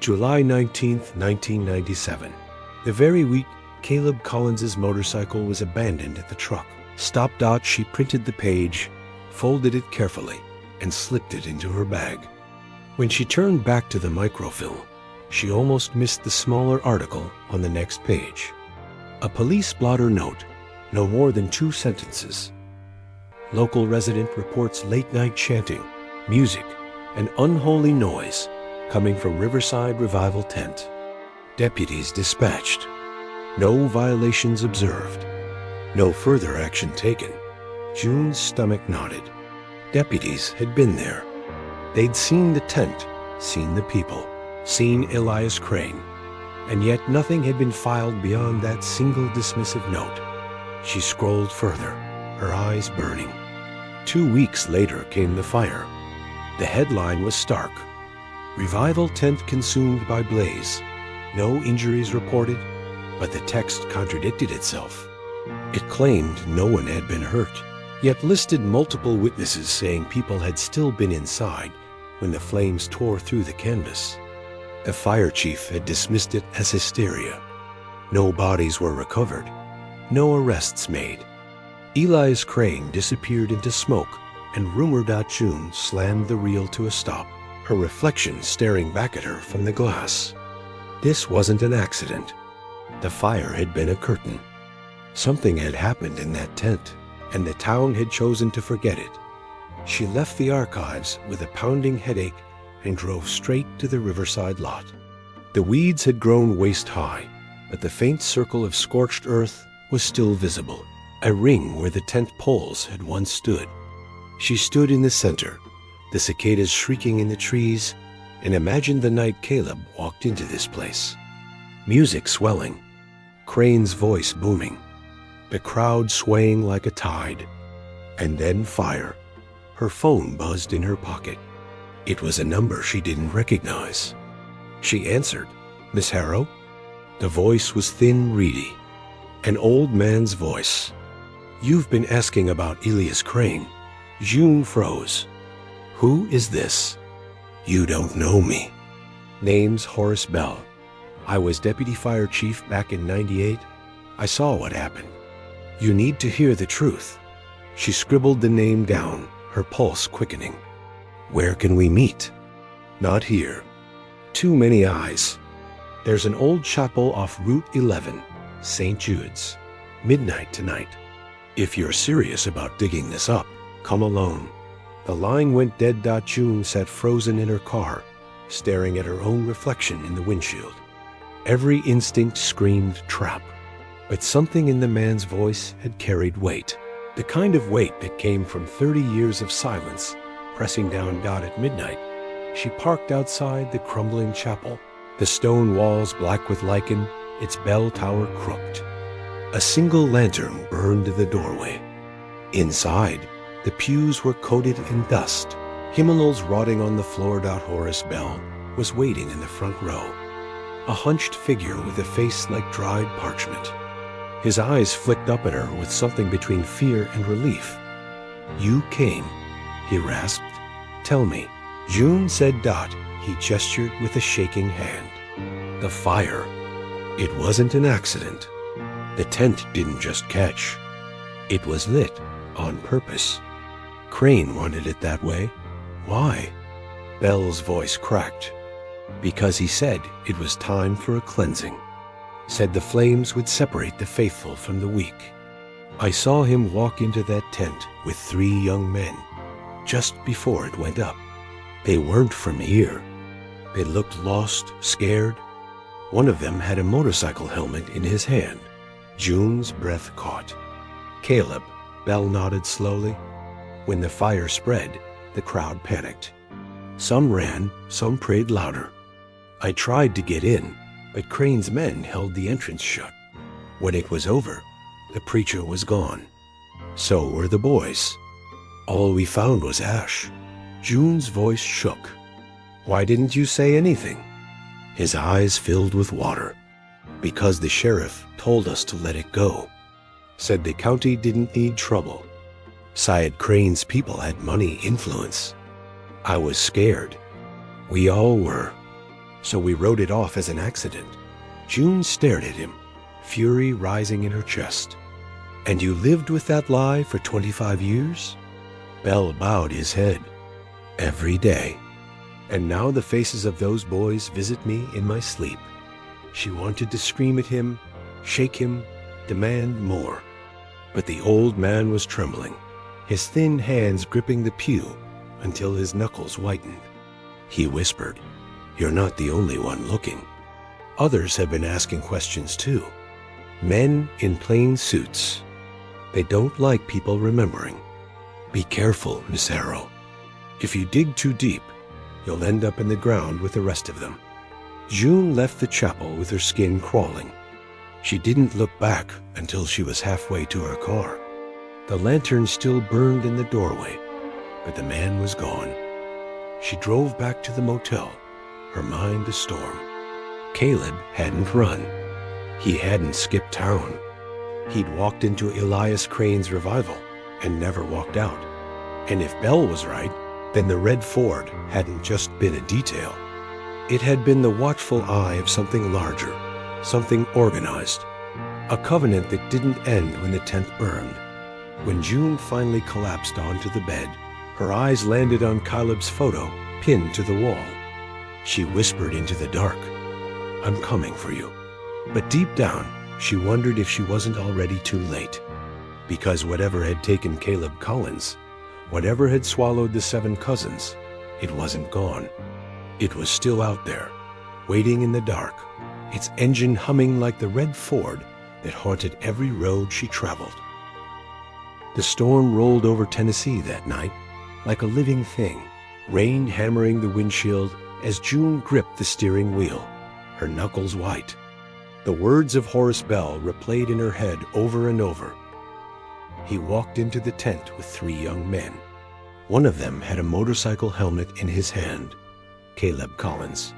July 19th, 1997. The very week Caleb Collins's motorcycle was abandoned at the truck. Stop. She printed the page, folded it carefully, and slipped it into her bag. When she turned back to the microfilm, she almost missed the smaller article on the next page. A police blotter note, no more than 2 sentences. Local resident reports late-night chanting, music, and unholy noise coming from Riverside Revival Tent. Deputies dispatched. No violations observed. No further action taken. June's stomach knotted. Deputies had been there. They'd seen the tent, seen the people, seen Elias Crane, and yet nothing had been filed beyond that single dismissive note. She scrolled further, her eyes burning. 2 weeks later came the fire. The headline was stark. Revival tent consumed by blaze. No injuries reported, but the text contradicted itself. It claimed no one had been hurt, yet listed multiple witnesses saying people had still been inside when the flames tore through the canvas. The fire chief had dismissed it as hysteria. No bodies were recovered, no arrests made. Elias Crane disappeared into smoke, and rumor. June slammed the reel to a stop, her reflection staring back at her from the glass. This wasn't an accident. The fire had been a curtain. Something had happened in that tent, and the town had chosen to forget it. She left the archives with a pounding headache and drove straight to the Riverside Lot. The weeds had grown waist-high, but the faint circle of scorched earth was still visible, a ring where the tent poles had once stood. She stood in the center, the cicadas shrieking in the trees, and imagined the night Caleb walked into this place. Music swelling, Crane's voice booming, the crowd swaying like a tide. And then fire. Her phone buzzed in her pocket. It was a number she didn't recognize. She answered. "Miss Harrow?" The voice was thin, reedy. An old man's voice. "You've been asking about Elias Crane." June froze. "Who is this?" "You don't know me." "Name's Horace Bell. I was deputy fire chief back in '98. I saw what happened. You need to hear the truth." She scribbled the name down, her pulse quickening. "Where can we meet?" "Not here. Too many eyes. There's an old chapel off Route 11, St. Jude's. Midnight tonight. If you're serious about digging this up, come alone." The line went dead. June sat frozen in her car, staring at her own reflection in the windshield. Every instinct screamed trap, but something in the man's voice had carried weight. The kind of weight that came from 30 years of silence pressing down. At midnight, she parked outside the crumbling chapel, the stone walls black with lichen, its bell tower crooked. A single lantern burned the doorway. Inside, the pews were coated in dust. Hymnals rotting on the floor. Horace Bell was waiting in the front row, a hunched figure with a face like dried parchment. His eyes flicked up at her with something between fear and relief. "You came," he rasped. "Tell me." June said. He gestured with a shaking hand. "The fire. It wasn't an accident. The tent didn't just catch. It was lit on purpose. Crane wanted it that way. Why?" Bell's voice cracked. "Because he said it was time for a cleansing. Said the flames would separate the faithful from the weak. I saw him walk into that tent with 3 young men just before it went up. They weren't from here. They looked lost, scared. One of them had a motorcycle helmet in his hand." June's breath caught. "Caleb," Bell nodded slowly. "When the fire spread, The crowd panicked. Some ran, some prayed louder. I tried to get in, but Crane's men held the entrance shut. When it was over, the preacher was gone. So were the boys. All we found was ash. June's voice shook. "Why didn't you say anything?" His eyes filled with water. "Because the sheriff told us to let it go. Said the county didn't need trouble. Syed Crane's people had money influence. I was scared. We all were. So we wrote it off as an accident." June stared at him, fury rising in her chest. "And you lived with that lie for 25 years? Bell bowed his head. "Every day. And now the faces of those boys visit me in my sleep." She wanted to scream at him, shake him, demand more. But the old man was trembling, his thin hands gripping the pew until his knuckles whitened. He whispered, "You're not the only one looking. Others have been asking questions too. Men in plain suits. They don't like people remembering. Be careful, Miss Arrow. If you dig too deep, you'll end up in the ground with the rest of them." June left the chapel with her skin crawling. She didn't look back until she was halfway to her car. The lantern still burned in the doorway, but the man was gone. She drove back to the motel, her mind a storm. Caleb hadn't run. He hadn't skipped town. He'd walked into Elias Crane's revival and never walked out. And if Bell was right, then the red Ford hadn't just been a detail. It had been the watchful eye of something larger, something organized, a covenant that didn't end when the tent burned. When June finally collapsed onto the bed, her eyes landed on Caleb's photo pinned to the wall. She whispered into the dark, "I'm coming for you." But deep down, she wondered if she wasn't already too late. Because whatever had taken Caleb Collins, whatever had swallowed the 7 cousins, it wasn't gone. It was still out there, waiting in the dark, its engine humming like the red Ford that haunted every road she traveled. The storm rolled over Tennessee that night like a living thing, rain hammering the windshield as June gripped the steering wheel, her knuckles white. The words of Horace Bell replayed in her head over and over. He walked into the tent with 3 young men. One of them had a motorcycle helmet in his hand, Caleb Collins.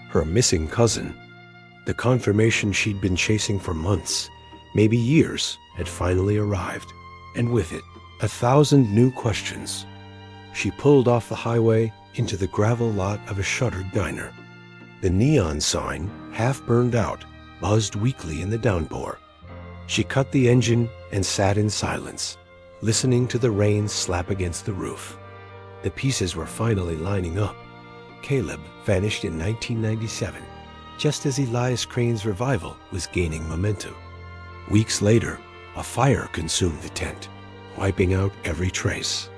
Her missing cousin, the confirmation she'd been chasing for months, maybe years, had finally arrived, and with it, 1,000 new questions. She pulled off the highway into the gravel lot of a shuttered diner. The neon sign, half burned out, buzzed weakly in the downpour. She cut the engine and sat in silence, listening to the rain slap against the roof. The pieces were finally lining up. Caleb vanished in 1997, just as Elias Crane's revival was gaining momentum. Weeks later, a fire consumed the tent, wiping out every trace.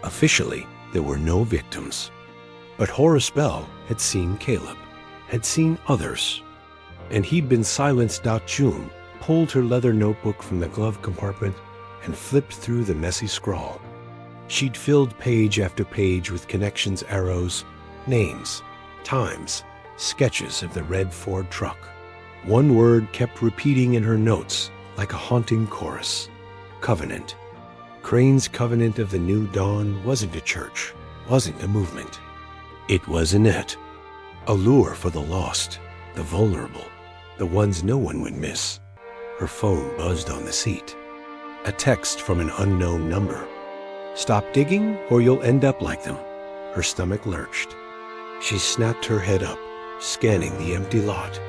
Officially, there were no victims. But Horace Bell had seen Caleb, had seen others. And he'd been silenced. June pulled her leather notebook from the glove compartment and flipped through the messy scrawl. She'd filled page after page with connections, arrows, names, times, sketches of the red Ford truck. One word kept repeating in her notes like a haunting chorus: covenant. Crane's covenant of the new dawn wasn't a church, wasn't a movement. It was a net, a lure for the lost, the vulnerable, the ones no one would miss. Her phone buzzed on the seat. A text from an unknown number. "Stop digging or you'll end up like them." Her stomach lurched. She snapped her head up, scanning the empty lot.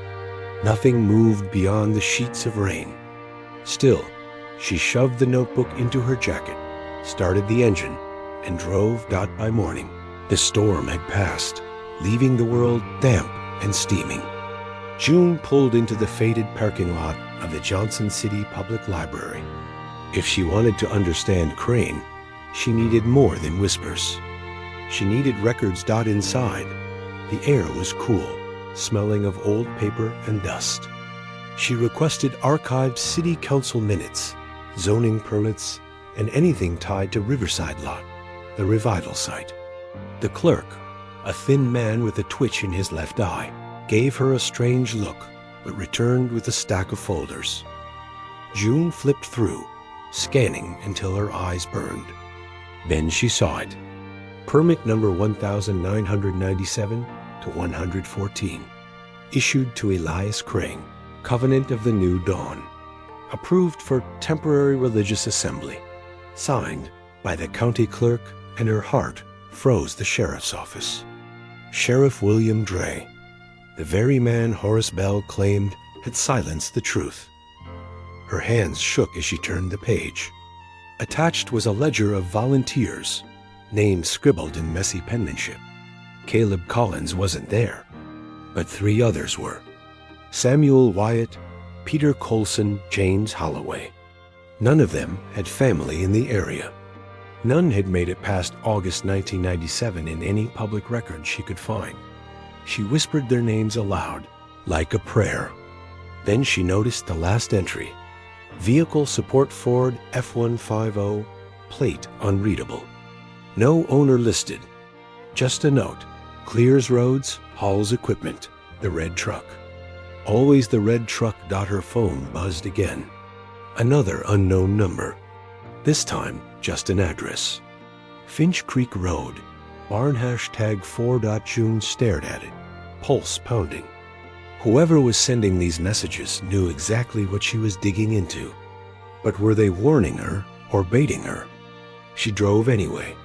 Nothing moved beyond the sheets of rain. Still, she shoved the notebook into her jacket, started the engine, and drove. By morning, the storm had passed, leaving the world damp and steaming. June pulled into the faded parking lot of the Johnson City Public Library. If she wanted to understand Crane, she needed more than whispers. She needed records. Inside, the air was cool, smelling of old paper and dust. She requested archived city council minutes, zoning permits, and anything tied to Riverside Lot, the revival site. The clerk, a thin man with a twitch in his left eye, gave her a strange look, but returned with a stack of folders. June flipped through, scanning until her eyes burned. Then she saw it. Permit number 1997 to 114. Issued to Elias Crane, Covenant of the New Dawn. Approved for temporary religious assembly. Signed by the county clerk, and her heart froze the sheriff's office. Sheriff William Dray, the very man Horace Bell claimed had silenced the truth. Her hands shook as she turned the page. Attached was a ledger of volunteers, names scribbled in messy penmanship. Caleb Collins wasn't there, but 3 others were. Samuel Wyatt, Peter Colson, James Holloway. None of them had family in the area. None had made it past August 1997 in any public record she could find. She whispered their names aloud, like a prayer. Then she noticed the last entry. Vehicle Support Ford F150, plate unreadable. No owner listed. Just a note. Clears roads, hauls equipment. The red truck. Always the red truck. Her phone buzzed again. Another unknown number. This time, just an address. Finch Creek Road. Barn #4. June stared at it, pulse pounding. Whoever was sending these messages knew exactly what she was digging into. But were they warning her or baiting her? She drove anyway.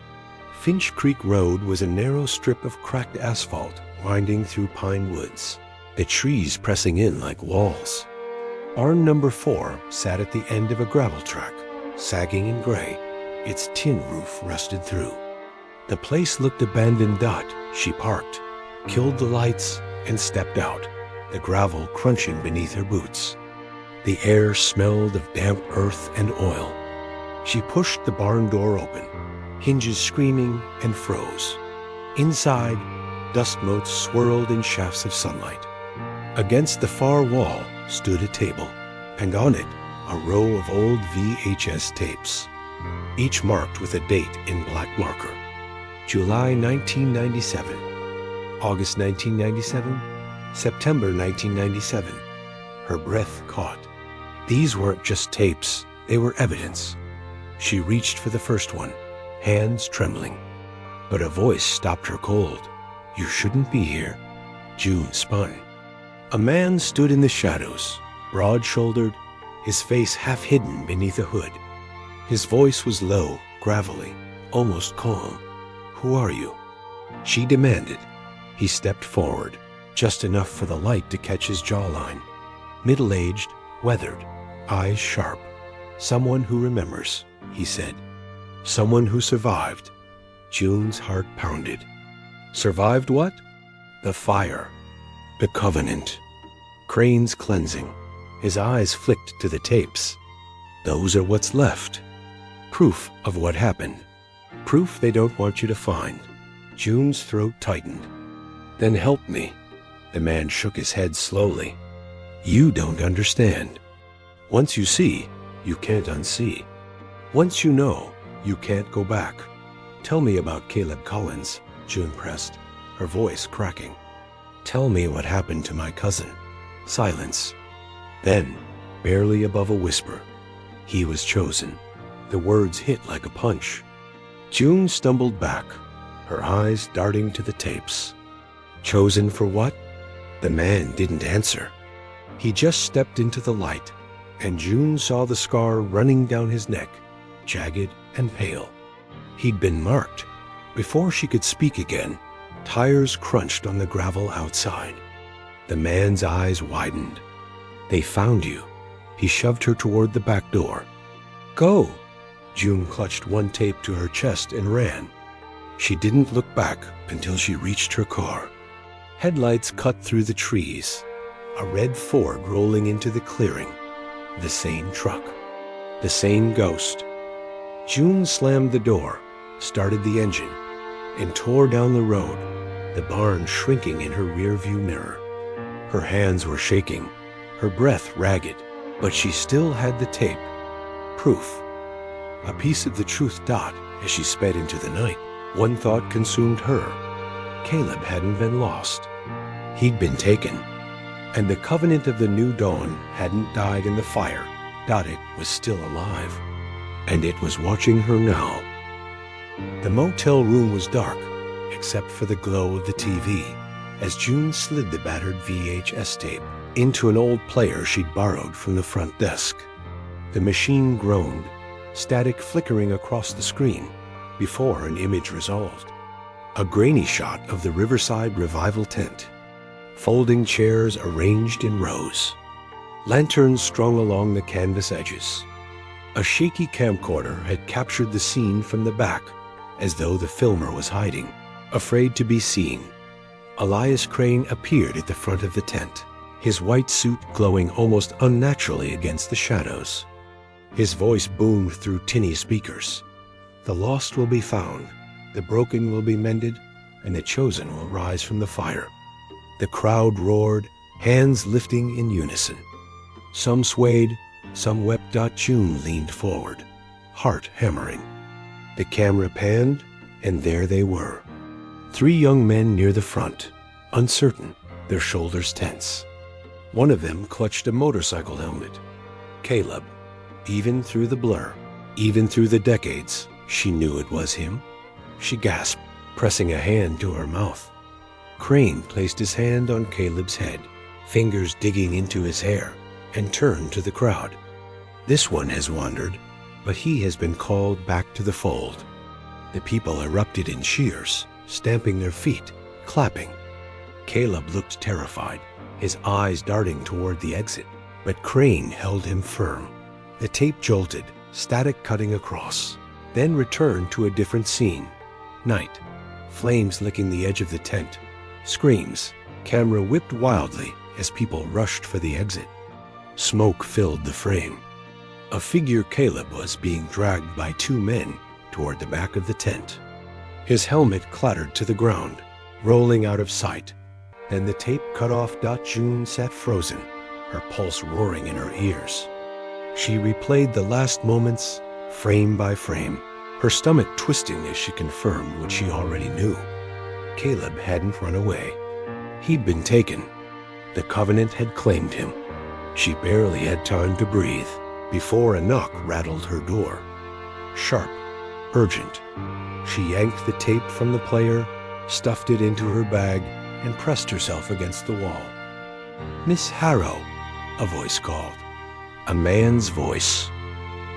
Finch Creek Road was a narrow strip of cracked asphalt winding through pine woods, the trees pressing in like walls. Barn number 4 sat at the end of a gravel track, sagging in gray, its tin roof rusted through. The place looked abandoned. She parked, killed the lights, and stepped out, the gravel crunching beneath her boots. The air smelled of damp earth and oil. She pushed the barn door open, hinges screaming, and froze. Inside, dust motes swirled in shafts of sunlight. Against the far wall stood a table, and on it a row of old VHS tapes, each marked with a date in black marker. July 1997, August 1997, September 1997. Her breath caught. These weren't just tapes, they were evidence. She reached for the first one, hands trembling. But a voice stopped her cold. "You shouldn't be here." June spun. A man stood in the shadows, broad-shouldered, his face half hidden beneath a hood. His voice was low, gravelly, almost calm. "Who are you?" she demanded. He stepped forward, just enough for the light to catch his jawline. Middle-aged, weathered, eyes sharp. "Someone who remembers," he said. "Someone who survived." June's heart pounded. Survived what? The fire. The covenant. Crane's cleansing. His eyes flicked to the tapes. Those are what's left. Proof of what happened. Proof they don't want you to find. June's throat tightened. "Then help me." The man shook his head slowly. "You don't understand. Once you see, you can't unsee. Once you know, you can't go back. Tell me about Caleb Collins," June pressed, her voice cracking. "Tell me what happened to my cousin." Silence. Then, barely above a whisper, "He was chosen." The words hit like a punch. June stumbled back, her eyes darting to the tapes. Chosen for what? The man didn't answer. He just stepped into the light, and June saw the scar running down his neck, jagged and pale. He'd been marked. Before she could speak again, tires crunched on the gravel outside. The man's eyes widened. "They found you." He shoved her toward the back door. "Go!" June clutched one tape to her chest and ran. She didn't look back until she reached her car. Headlights cut through the trees. A red Ford rolling into the clearing. The same truck. The same ghost. June slammed the door, started the engine, and tore down the road, the barn shrinking in her rearview mirror. Her hands were shaking, her breath ragged, but she still had the tape. Proof. A piece of the truth. As she sped into the night, one thought consumed her. Caleb hadn't been lost. He'd been taken. And the covenant of the new dawn hadn't died in the fire. It was still alive. And it was watching her now. The motel room was dark, except for the glow of the TV, as June slid the battered VHS tape into an old player she'd borrowed from the front desk. The machine groaned, static flickering across the screen, before an image resolved. A grainy shot of the Riverside Revival tent. Folding chairs arranged in rows. Lanterns strung along the canvas edges. A shaky camcorder had captured the scene from the back, as though the filmer was hiding, afraid to be seen. Elias Crane appeared at the front of the tent, his white suit glowing almost unnaturally against the shadows. His voice boomed through tinny speakers. The lost will be found, the broken will be mended, and the chosen will rise from the fire. The crowd roared, hands lifting in unison. Some swayed, some wept. June leaned forward, heart hammering. The camera panned, and there they were. 3 young men near the front, uncertain, their shoulders tense. One of them clutched a motorcycle helmet. Caleb. Even through the blur, even through the decades, she knew it was him. She gasped, pressing a hand to her mouth. Crane placed his hand on Caleb's head, fingers digging into his hair, and turned to the crowd. This one has wandered, but he has been called back to the fold. The people erupted in cheers, stamping their feet, clapping. Caleb looked terrified, his eyes darting toward the exit, but Crane held him firm. The tape jolted, static cutting across, then returned to a different scene. Night, flames licking the edge of the tent, screams, camera whipped wildly as people rushed for the exit. Smoke filled the frame. A figure Caleb was being dragged by 2 men toward the back of the tent. His helmet clattered to the ground, rolling out of sight. Then the tape cut off. June sat frozen, her pulse roaring in her ears. She replayed the last moments, frame by frame, her stomach twisting as she confirmed what she already knew. Caleb hadn't run away. He'd been taken. The covenant had claimed him. She barely had time to breathe before a knock rattled her door. Sharp, urgent. She yanked the tape from the player, stuffed it into her bag, and pressed herself against the wall. "Miss Harrow," a voice called. A man's voice.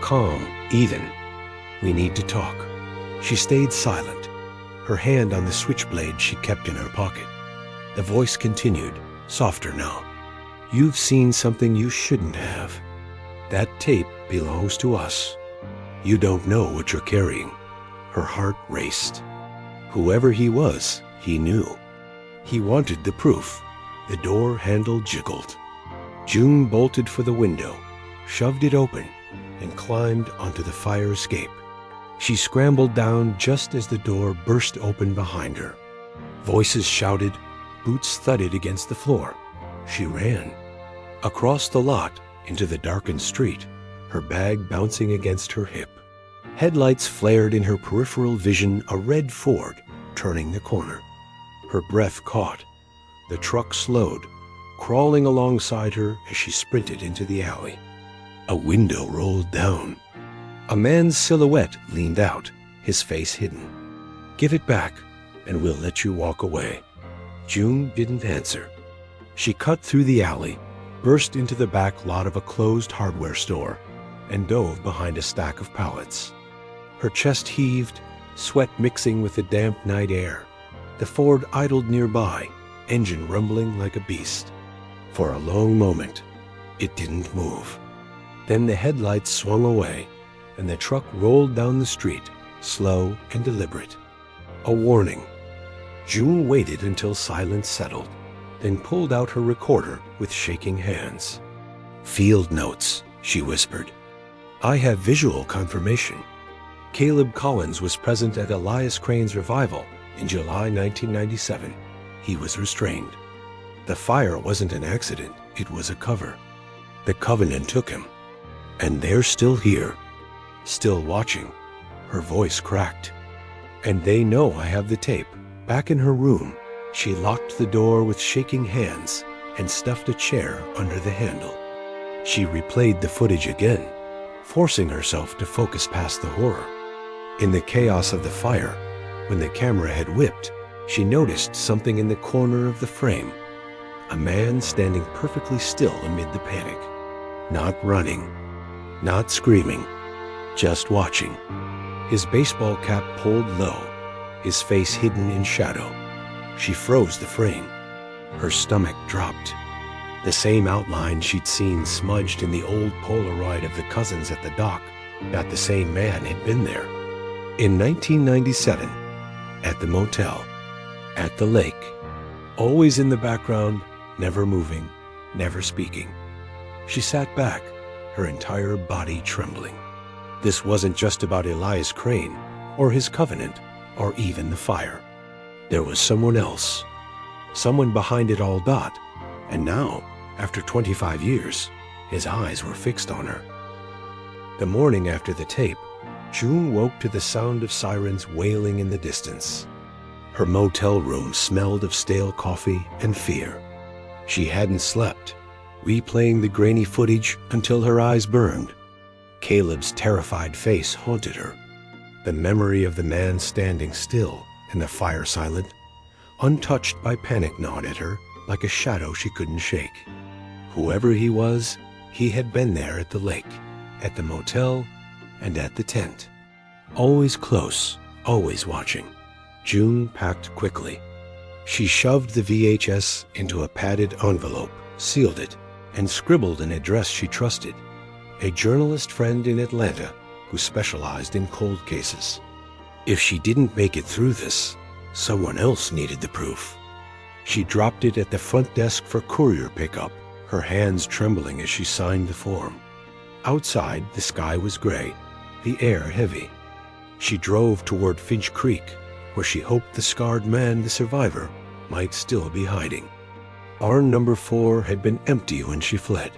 Calm, even. "We need to talk." She stayed silent, her hand on the switchblade she kept in her pocket. The voice continued, softer now. "You've seen something you shouldn't have. That tape belongs to us. You don't know what you're carrying." Her heart raced. Whoever he was, he knew. He wanted the proof. The door handle jiggled. June bolted for the window, shoved it open, and climbed onto the fire escape. She scrambled down just as the door burst open behind her. Voices shouted, boots thudded against the floor. She ran. Across the lot, into the darkened street, her bag bouncing against her hip. Headlights flared in her peripheral vision, a red Ford turning the corner. Her breath caught. The truck slowed, crawling alongside her as she sprinted into the alley. A window rolled down. A man's silhouette leaned out, his face hidden. "Give it back, and we'll let you walk away." June didn't answer. She cut through the alley, burst into the back lot of a closed hardware store, and dove behind a stack of pallets. Her chest heaved, sweat mixing with the damp night air. The Ford idled nearby, engine rumbling like a beast. For a long moment, it didn't move. Then the headlights swung away, and the truck rolled down the street, slow and deliberate. A warning. June waited until silence settled, then pulled out her recorder with shaking hands. "Field notes," she whispered. "I have visual confirmation. Caleb Collins was present at Elias Crane's revival in July 1997. He was restrained. The fire wasn't an accident, it was a cover. The Covenant took him. And they're still here, still watching." Her voice cracked. "And they know I have the tape." Back in her room, she locked the door with shaking hands and stuffed a chair under the handle. She replayed the footage again, forcing herself to focus past the horror. In the chaos of the fire, when the camera had whipped, she noticed something in the corner of the frame. A man standing perfectly still amid the panic. Not running, not screaming, just watching. His baseball cap pulled low, his face hidden in shadow. She froze the frame. Her stomach dropped. The same outline she'd seen smudged in the old Polaroid of the cousins at the dock, that the same man had been there. In 1997, at the motel, at the lake, always in the background, never moving, never speaking. She sat back, her entire body trembling. This wasn't just about Elias Crane, or his covenant, or even the fire. There was someone else. Someone behind it all. And now, after 25 years, his eyes were fixed on her. The morning after the tape, June woke to the sound of sirens wailing in the distance. Her motel room smelled of stale coffee and fear. She hadn't slept, replaying the grainy footage until her eyes burned. Caleb's terrified face haunted her. The memory of the man standing still and the fire silent, untouched by panic, gnawed at her like a shadow she couldn't shake. Whoever he was, he had been there at the lake, at the motel, and at the tent. Always close, always watching. June packed quickly. She shoved the VHS into a padded envelope, sealed it, and scribbled an address she trusted. A journalist friend in Atlanta who specialized in cold cases. If she didn't make it through this, someone else needed the proof. She dropped it at the front desk for courier pickup, her hands trembling as she signed the form. Outside, the sky was gray, the air heavy. She drove toward Finch Creek, where she hoped the scarred man, the survivor, might still be hiding. Barn number 4 had been empty when she fled,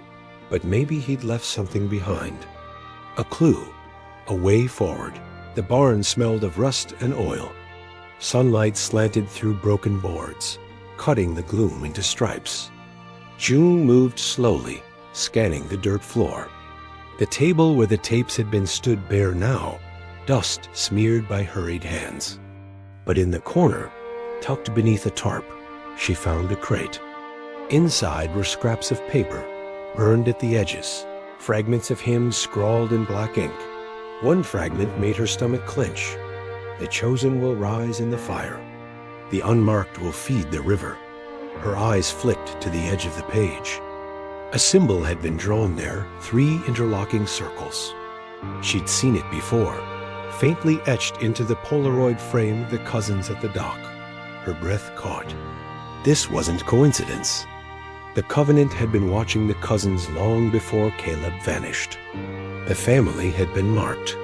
but maybe he'd left something behind. A clue, a way forward. The barn smelled of rust and oil. Sunlight slanted through broken boards, cutting the gloom into stripes. June moved slowly, scanning the dirt floor. The table where the tapes had been stood bare now, dust smeared by hurried hands. But in the corner, tucked beneath a tarp, she found a crate. Inside were scraps of paper, burned at the edges, fragments of hymns scrawled in black ink. One fragment made her stomach clench. "The chosen will rise in the fire. The unmarked will feed the river." Her eyes flicked to the edge of the page. A symbol had been drawn there, 3 interlocking circles. She'd seen it before, faintly etched into the Polaroid frame of the cousins at the dock. Her breath caught. This wasn't coincidence. The covenant had been watching the cousins long before Caleb vanished. The family had been marked.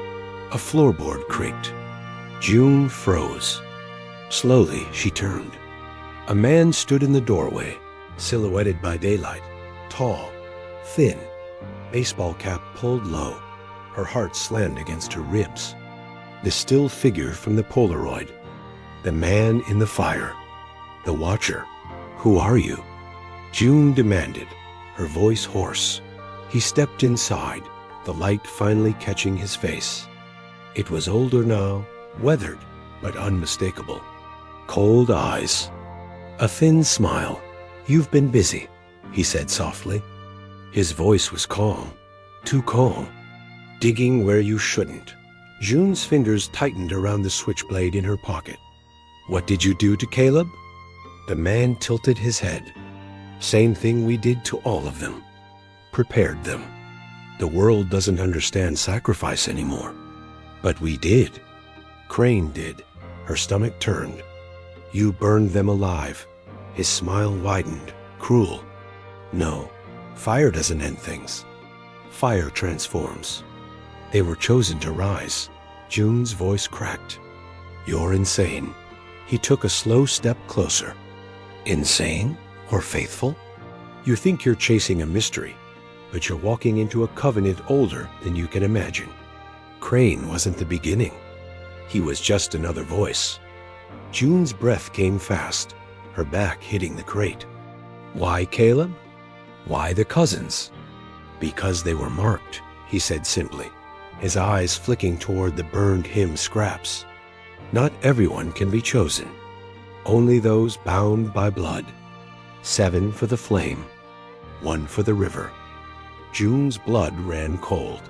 A floorboard creaked. June froze. Slowly, she turned. A man stood in the doorway, silhouetted by daylight, tall, thin, baseball cap pulled low, her heart slammed against her ribs. The still figure from the Polaroid, the man in the fire, the watcher. "Who are you?" June demanded, her voice hoarse. He stepped inside, the light finally catching his face. It was older now, weathered, but unmistakable. Cold eyes. A thin smile. "You've been busy," he said softly. His voice was calm, too calm. "Digging where you shouldn't." June's fingers tightened around the switchblade in her pocket. "What did you do to Caleb?" The man tilted his head. "Same thing we did to all of them. Prepared them. The world doesn't understand sacrifice anymore. But we did. Crane did." Her stomach turned. "You burned them alive." His smile widened, cruel. "No, fire doesn't end things. Fire transforms. They were chosen to rise." June's voice cracked. "You're insane." He took a slow step closer. "Insane or faithful? You think you're chasing a mystery, but you're walking into a covenant older than you can imagine. Crane wasn't the beginning. He was just another voice. June's breath came fast, her back hitting the crate. Why Caleb? Why the cousins? Because they were marked, he said simply, his eyes flicking toward the burned hymn scraps. Not everyone can be chosen. Only those bound by blood. 7 for the flame, 1 for the river. June's blood ran cold.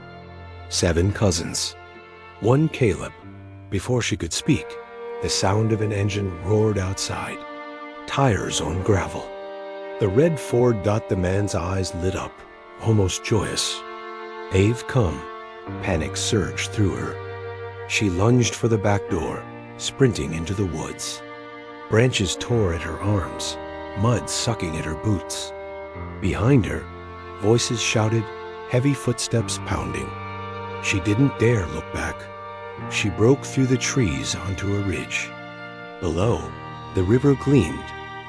7 cousins. 1 Caleb. Before she could speak, the sound of an engine roared outside. Tires on gravel. The red Ford got the man's eyes lit up, almost joyous. They've come. Panic surged through her. She lunged for the back door, sprinting into the woods. Branches tore at her arms, mud sucking at her boots. Behind her, voices shouted, heavy footsteps pounding. She didn't dare look back. She broke through the trees onto a ridge. Below, the river gleamed,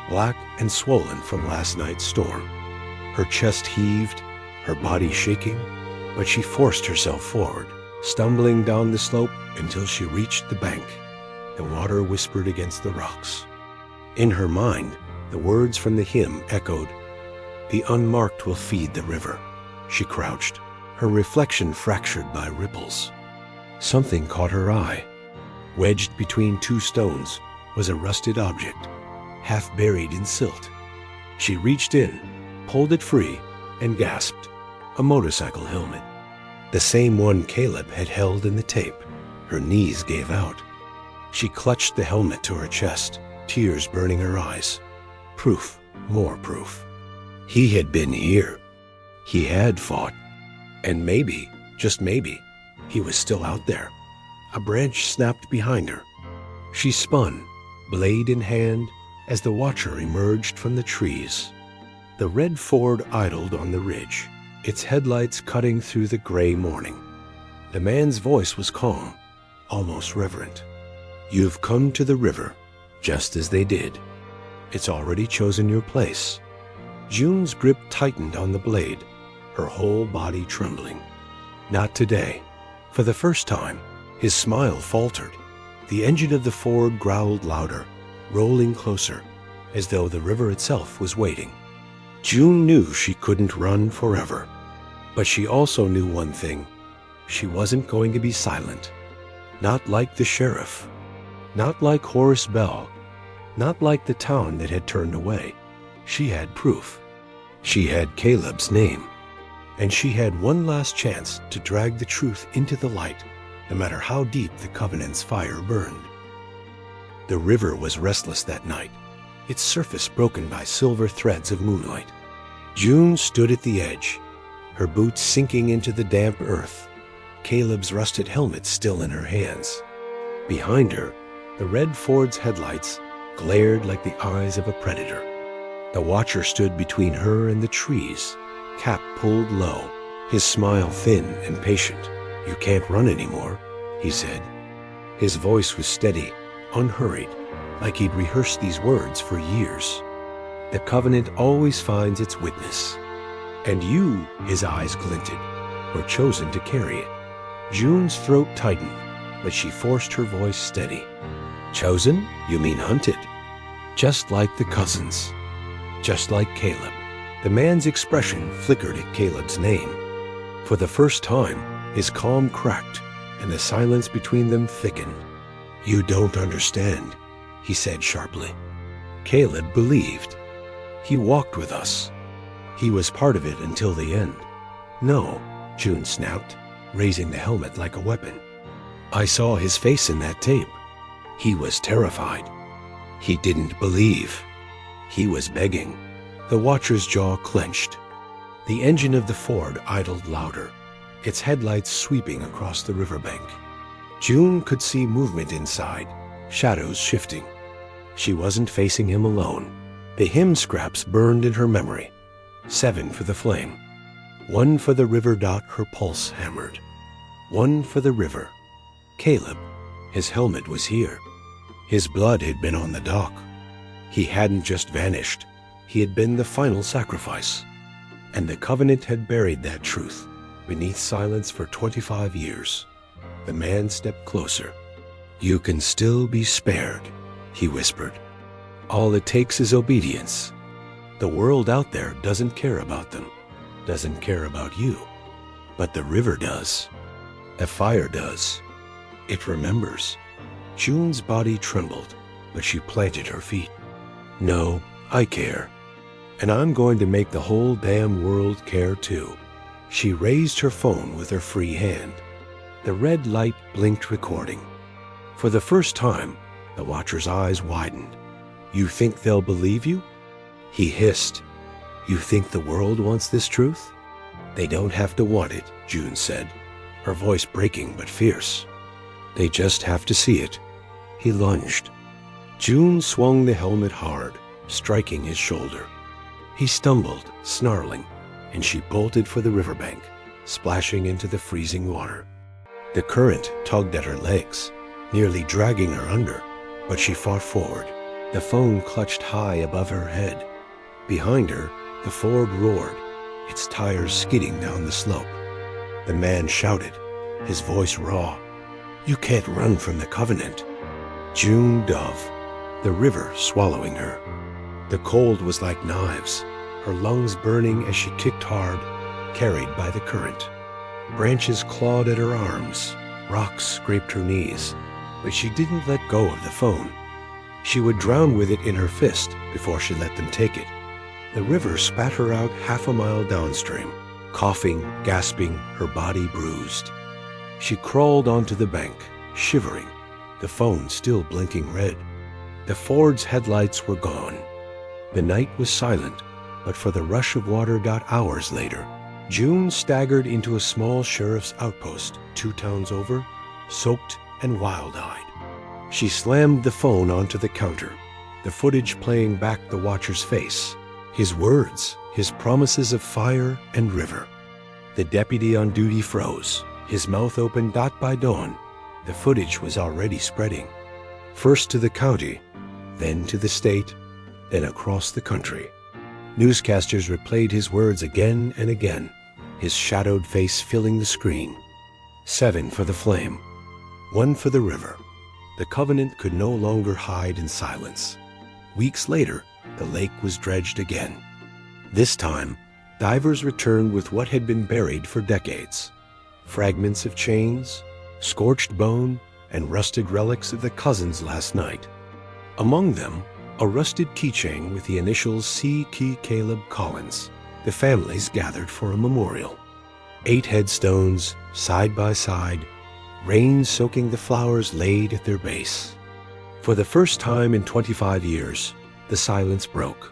black and swollen from last night's storm. Her chest heaved, her body shaking, but she forced herself forward, stumbling down the slope until she reached the bank. The water whispered against the rocks. In her mind, the words from the hymn echoed, "The unmarked will feed the river." She crouched, her reflection fractured by ripples. Something caught her eye. Wedged between 2 stones was a rusted object, half buried in silt. She reached in, pulled it free, and gasped. A motorcycle helmet. The same one Caleb had held in the tape. Her knees gave out. She clutched the helmet to her chest, tears burning her eyes. Proof, more proof. He had been here. He had fought. And maybe, just maybe, he was still out there. A branch snapped behind her. She spun, blade in hand, as the watcher emerged from the trees. The red Ford idled on the ridge, its headlights cutting through the gray morning. The man's voice was calm, almost reverent. You've come to the river, just as they did. It's already chosen your place. June's grip tightened on the blade, her whole body trembling. Not today. For the first time, his smile faltered. The engine of the Ford growled louder, rolling closer, as though the river itself was waiting. June knew she couldn't run forever. But she also knew one thing. She wasn't going to be silent. Not like the sheriff. Not like Horace Bell. Not like the town that had turned away. She had proof. She had Caleb's name. And she had one last chance to drag the truth into the light, no matter how deep the Covenant's fire burned. The river was restless that night, its surface broken by silver threads of moonlight. June stood at the edge, her boots sinking into the damp earth, Caleb's rusted helmet still in her hands. Behind her, the red Ford's headlights glared like the eyes of a predator. The watcher stood between her and the trees, cap pulled low, his smile thin and patient. You can't run anymore, he said. His voice was steady, unhurried, like he'd rehearsed these words for years. The Covenant always finds its witness. And you, his eyes glinted, were chosen to carry it. June's throat tightened, but she forced her voice steady. Chosen? You mean hunted. Just like the cousins. Just like Caleb. The man's expression flickered at Caleb's name. For the first time, his calm cracked, and the silence between them thickened. You don't understand, he said sharply. Caleb believed. He walked with us. He was part of it until the end. No, June snapped, raising the helmet like a weapon. I saw his face in that tape. He was terrified. He didn't believe. He was begging. The watcher's jaw clenched. The engine of the Ford idled louder, its headlights sweeping across the riverbank. June could see movement inside, shadows shifting. She wasn't facing him alone. The hymn scraps burned in her memory. 7 for the flame. 1 for the river. Her pulse hammered. 1 for the river. Caleb. His helmet was here. His blood had been on the dock. He hadn't just vanished. He had been the final sacrifice. And the Covenant had buried that truth beneath silence for 25 years. The man stepped closer. "You can still be spared," he whispered. "All it takes is obedience. The world out there doesn't care about them, doesn't care about you. But the river does. A fire does. It remembers." June's body trembled, but she planted her feet. "No, I care. And I'm going to make the whole damn world care too." She raised her phone with her free hand. The red light blinked, recording. For the first time, the watcher's eyes widened. "You think they'll believe you?" He hissed. "You think the world wants this truth?" "They don't have to want it," June said, her voice breaking but fierce. "They just have to see it." He lunged. June swung the helmet hard, striking his shoulder. He stumbled, snarling, and she bolted for the riverbank, splashing into the freezing water. The current tugged at her legs, nearly dragging her under, but she fought forward. The phone clutched high above her head. Behind her, the Ford roared, its tires skidding down the slope. The man shouted, his voice raw. "You can't run from the Covenant." June dove, the river swallowing her. The cold was like knives, her lungs burning as she kicked hard, carried by the current. Branches clawed at her arms, rocks scraped her knees, but she didn't let go of the phone. She would drown with it in her fist before she let them take it. The river spat her out half a mile downstream, coughing, gasping, her body bruised. She crawled onto the bank, shivering, the phone still blinking red. The Ford's headlights were gone. The night was silent, but for the rush of water got hours later. June staggered into a small sheriff's outpost 2 towns over, soaked and wild-eyed. She slammed the phone onto the counter, the footage playing back the watcher's face, his words, his promises of fire and river. The deputy on duty froze, his mouth open dot by dawn. The footage was already spreading. First to the county, then to the state, then across the country. Newscasters replayed his words again and again, his shadowed face filling the screen. 7 for the flame, 1 for the river. The Covenant could no longer hide in silence. Weeks later, the lake was dredged again. This time, divers returned with what had been buried for decades. Fragments of chains, scorched bone, and rusted relics of the cousins last night. Among them, a rusted keychain with the initials C. Key Caleb Collins. The families gathered for a memorial. 8 headstones, side by side, rain soaking the flowers laid at their base. For the first time in 25 years, the silence broke.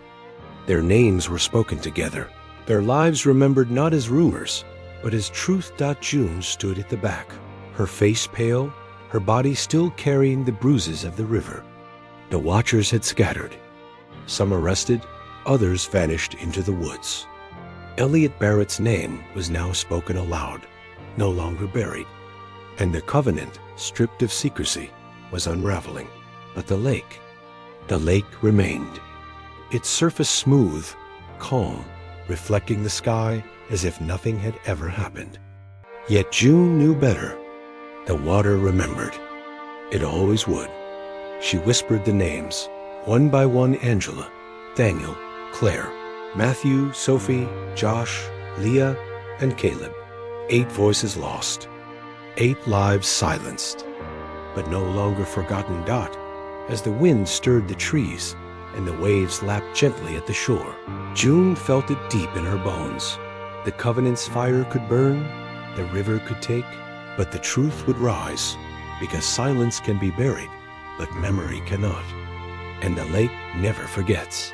Their names were spoken together, their lives remembered not as rumors, but as truth. June stood at the back, her face pale, her body still carrying the bruises of the river. The watchers had scattered. Some arrested, others vanished into the woods. Elliot Barrett's name was now spoken aloud, no longer buried. And the Covenant, stripped of secrecy, was unraveling. But the lake remained. Its surface smooth, calm, reflecting the sky as if nothing had ever happened. Yet June knew better. The water remembered. It always would. She whispered the names, one by one: Angela, Daniel, Claire, Matthew, Sophie, Josh, Leah, and Caleb. 8 voices lost. 8 lives silenced. But no longer forgotten. As the wind stirred the trees and the waves lapped gently at the shore, June felt it deep in her bones. The Covenant's fire could burn, the river could take, but the truth would rise, because silence can be buried, but memory cannot. And the lake never forgets.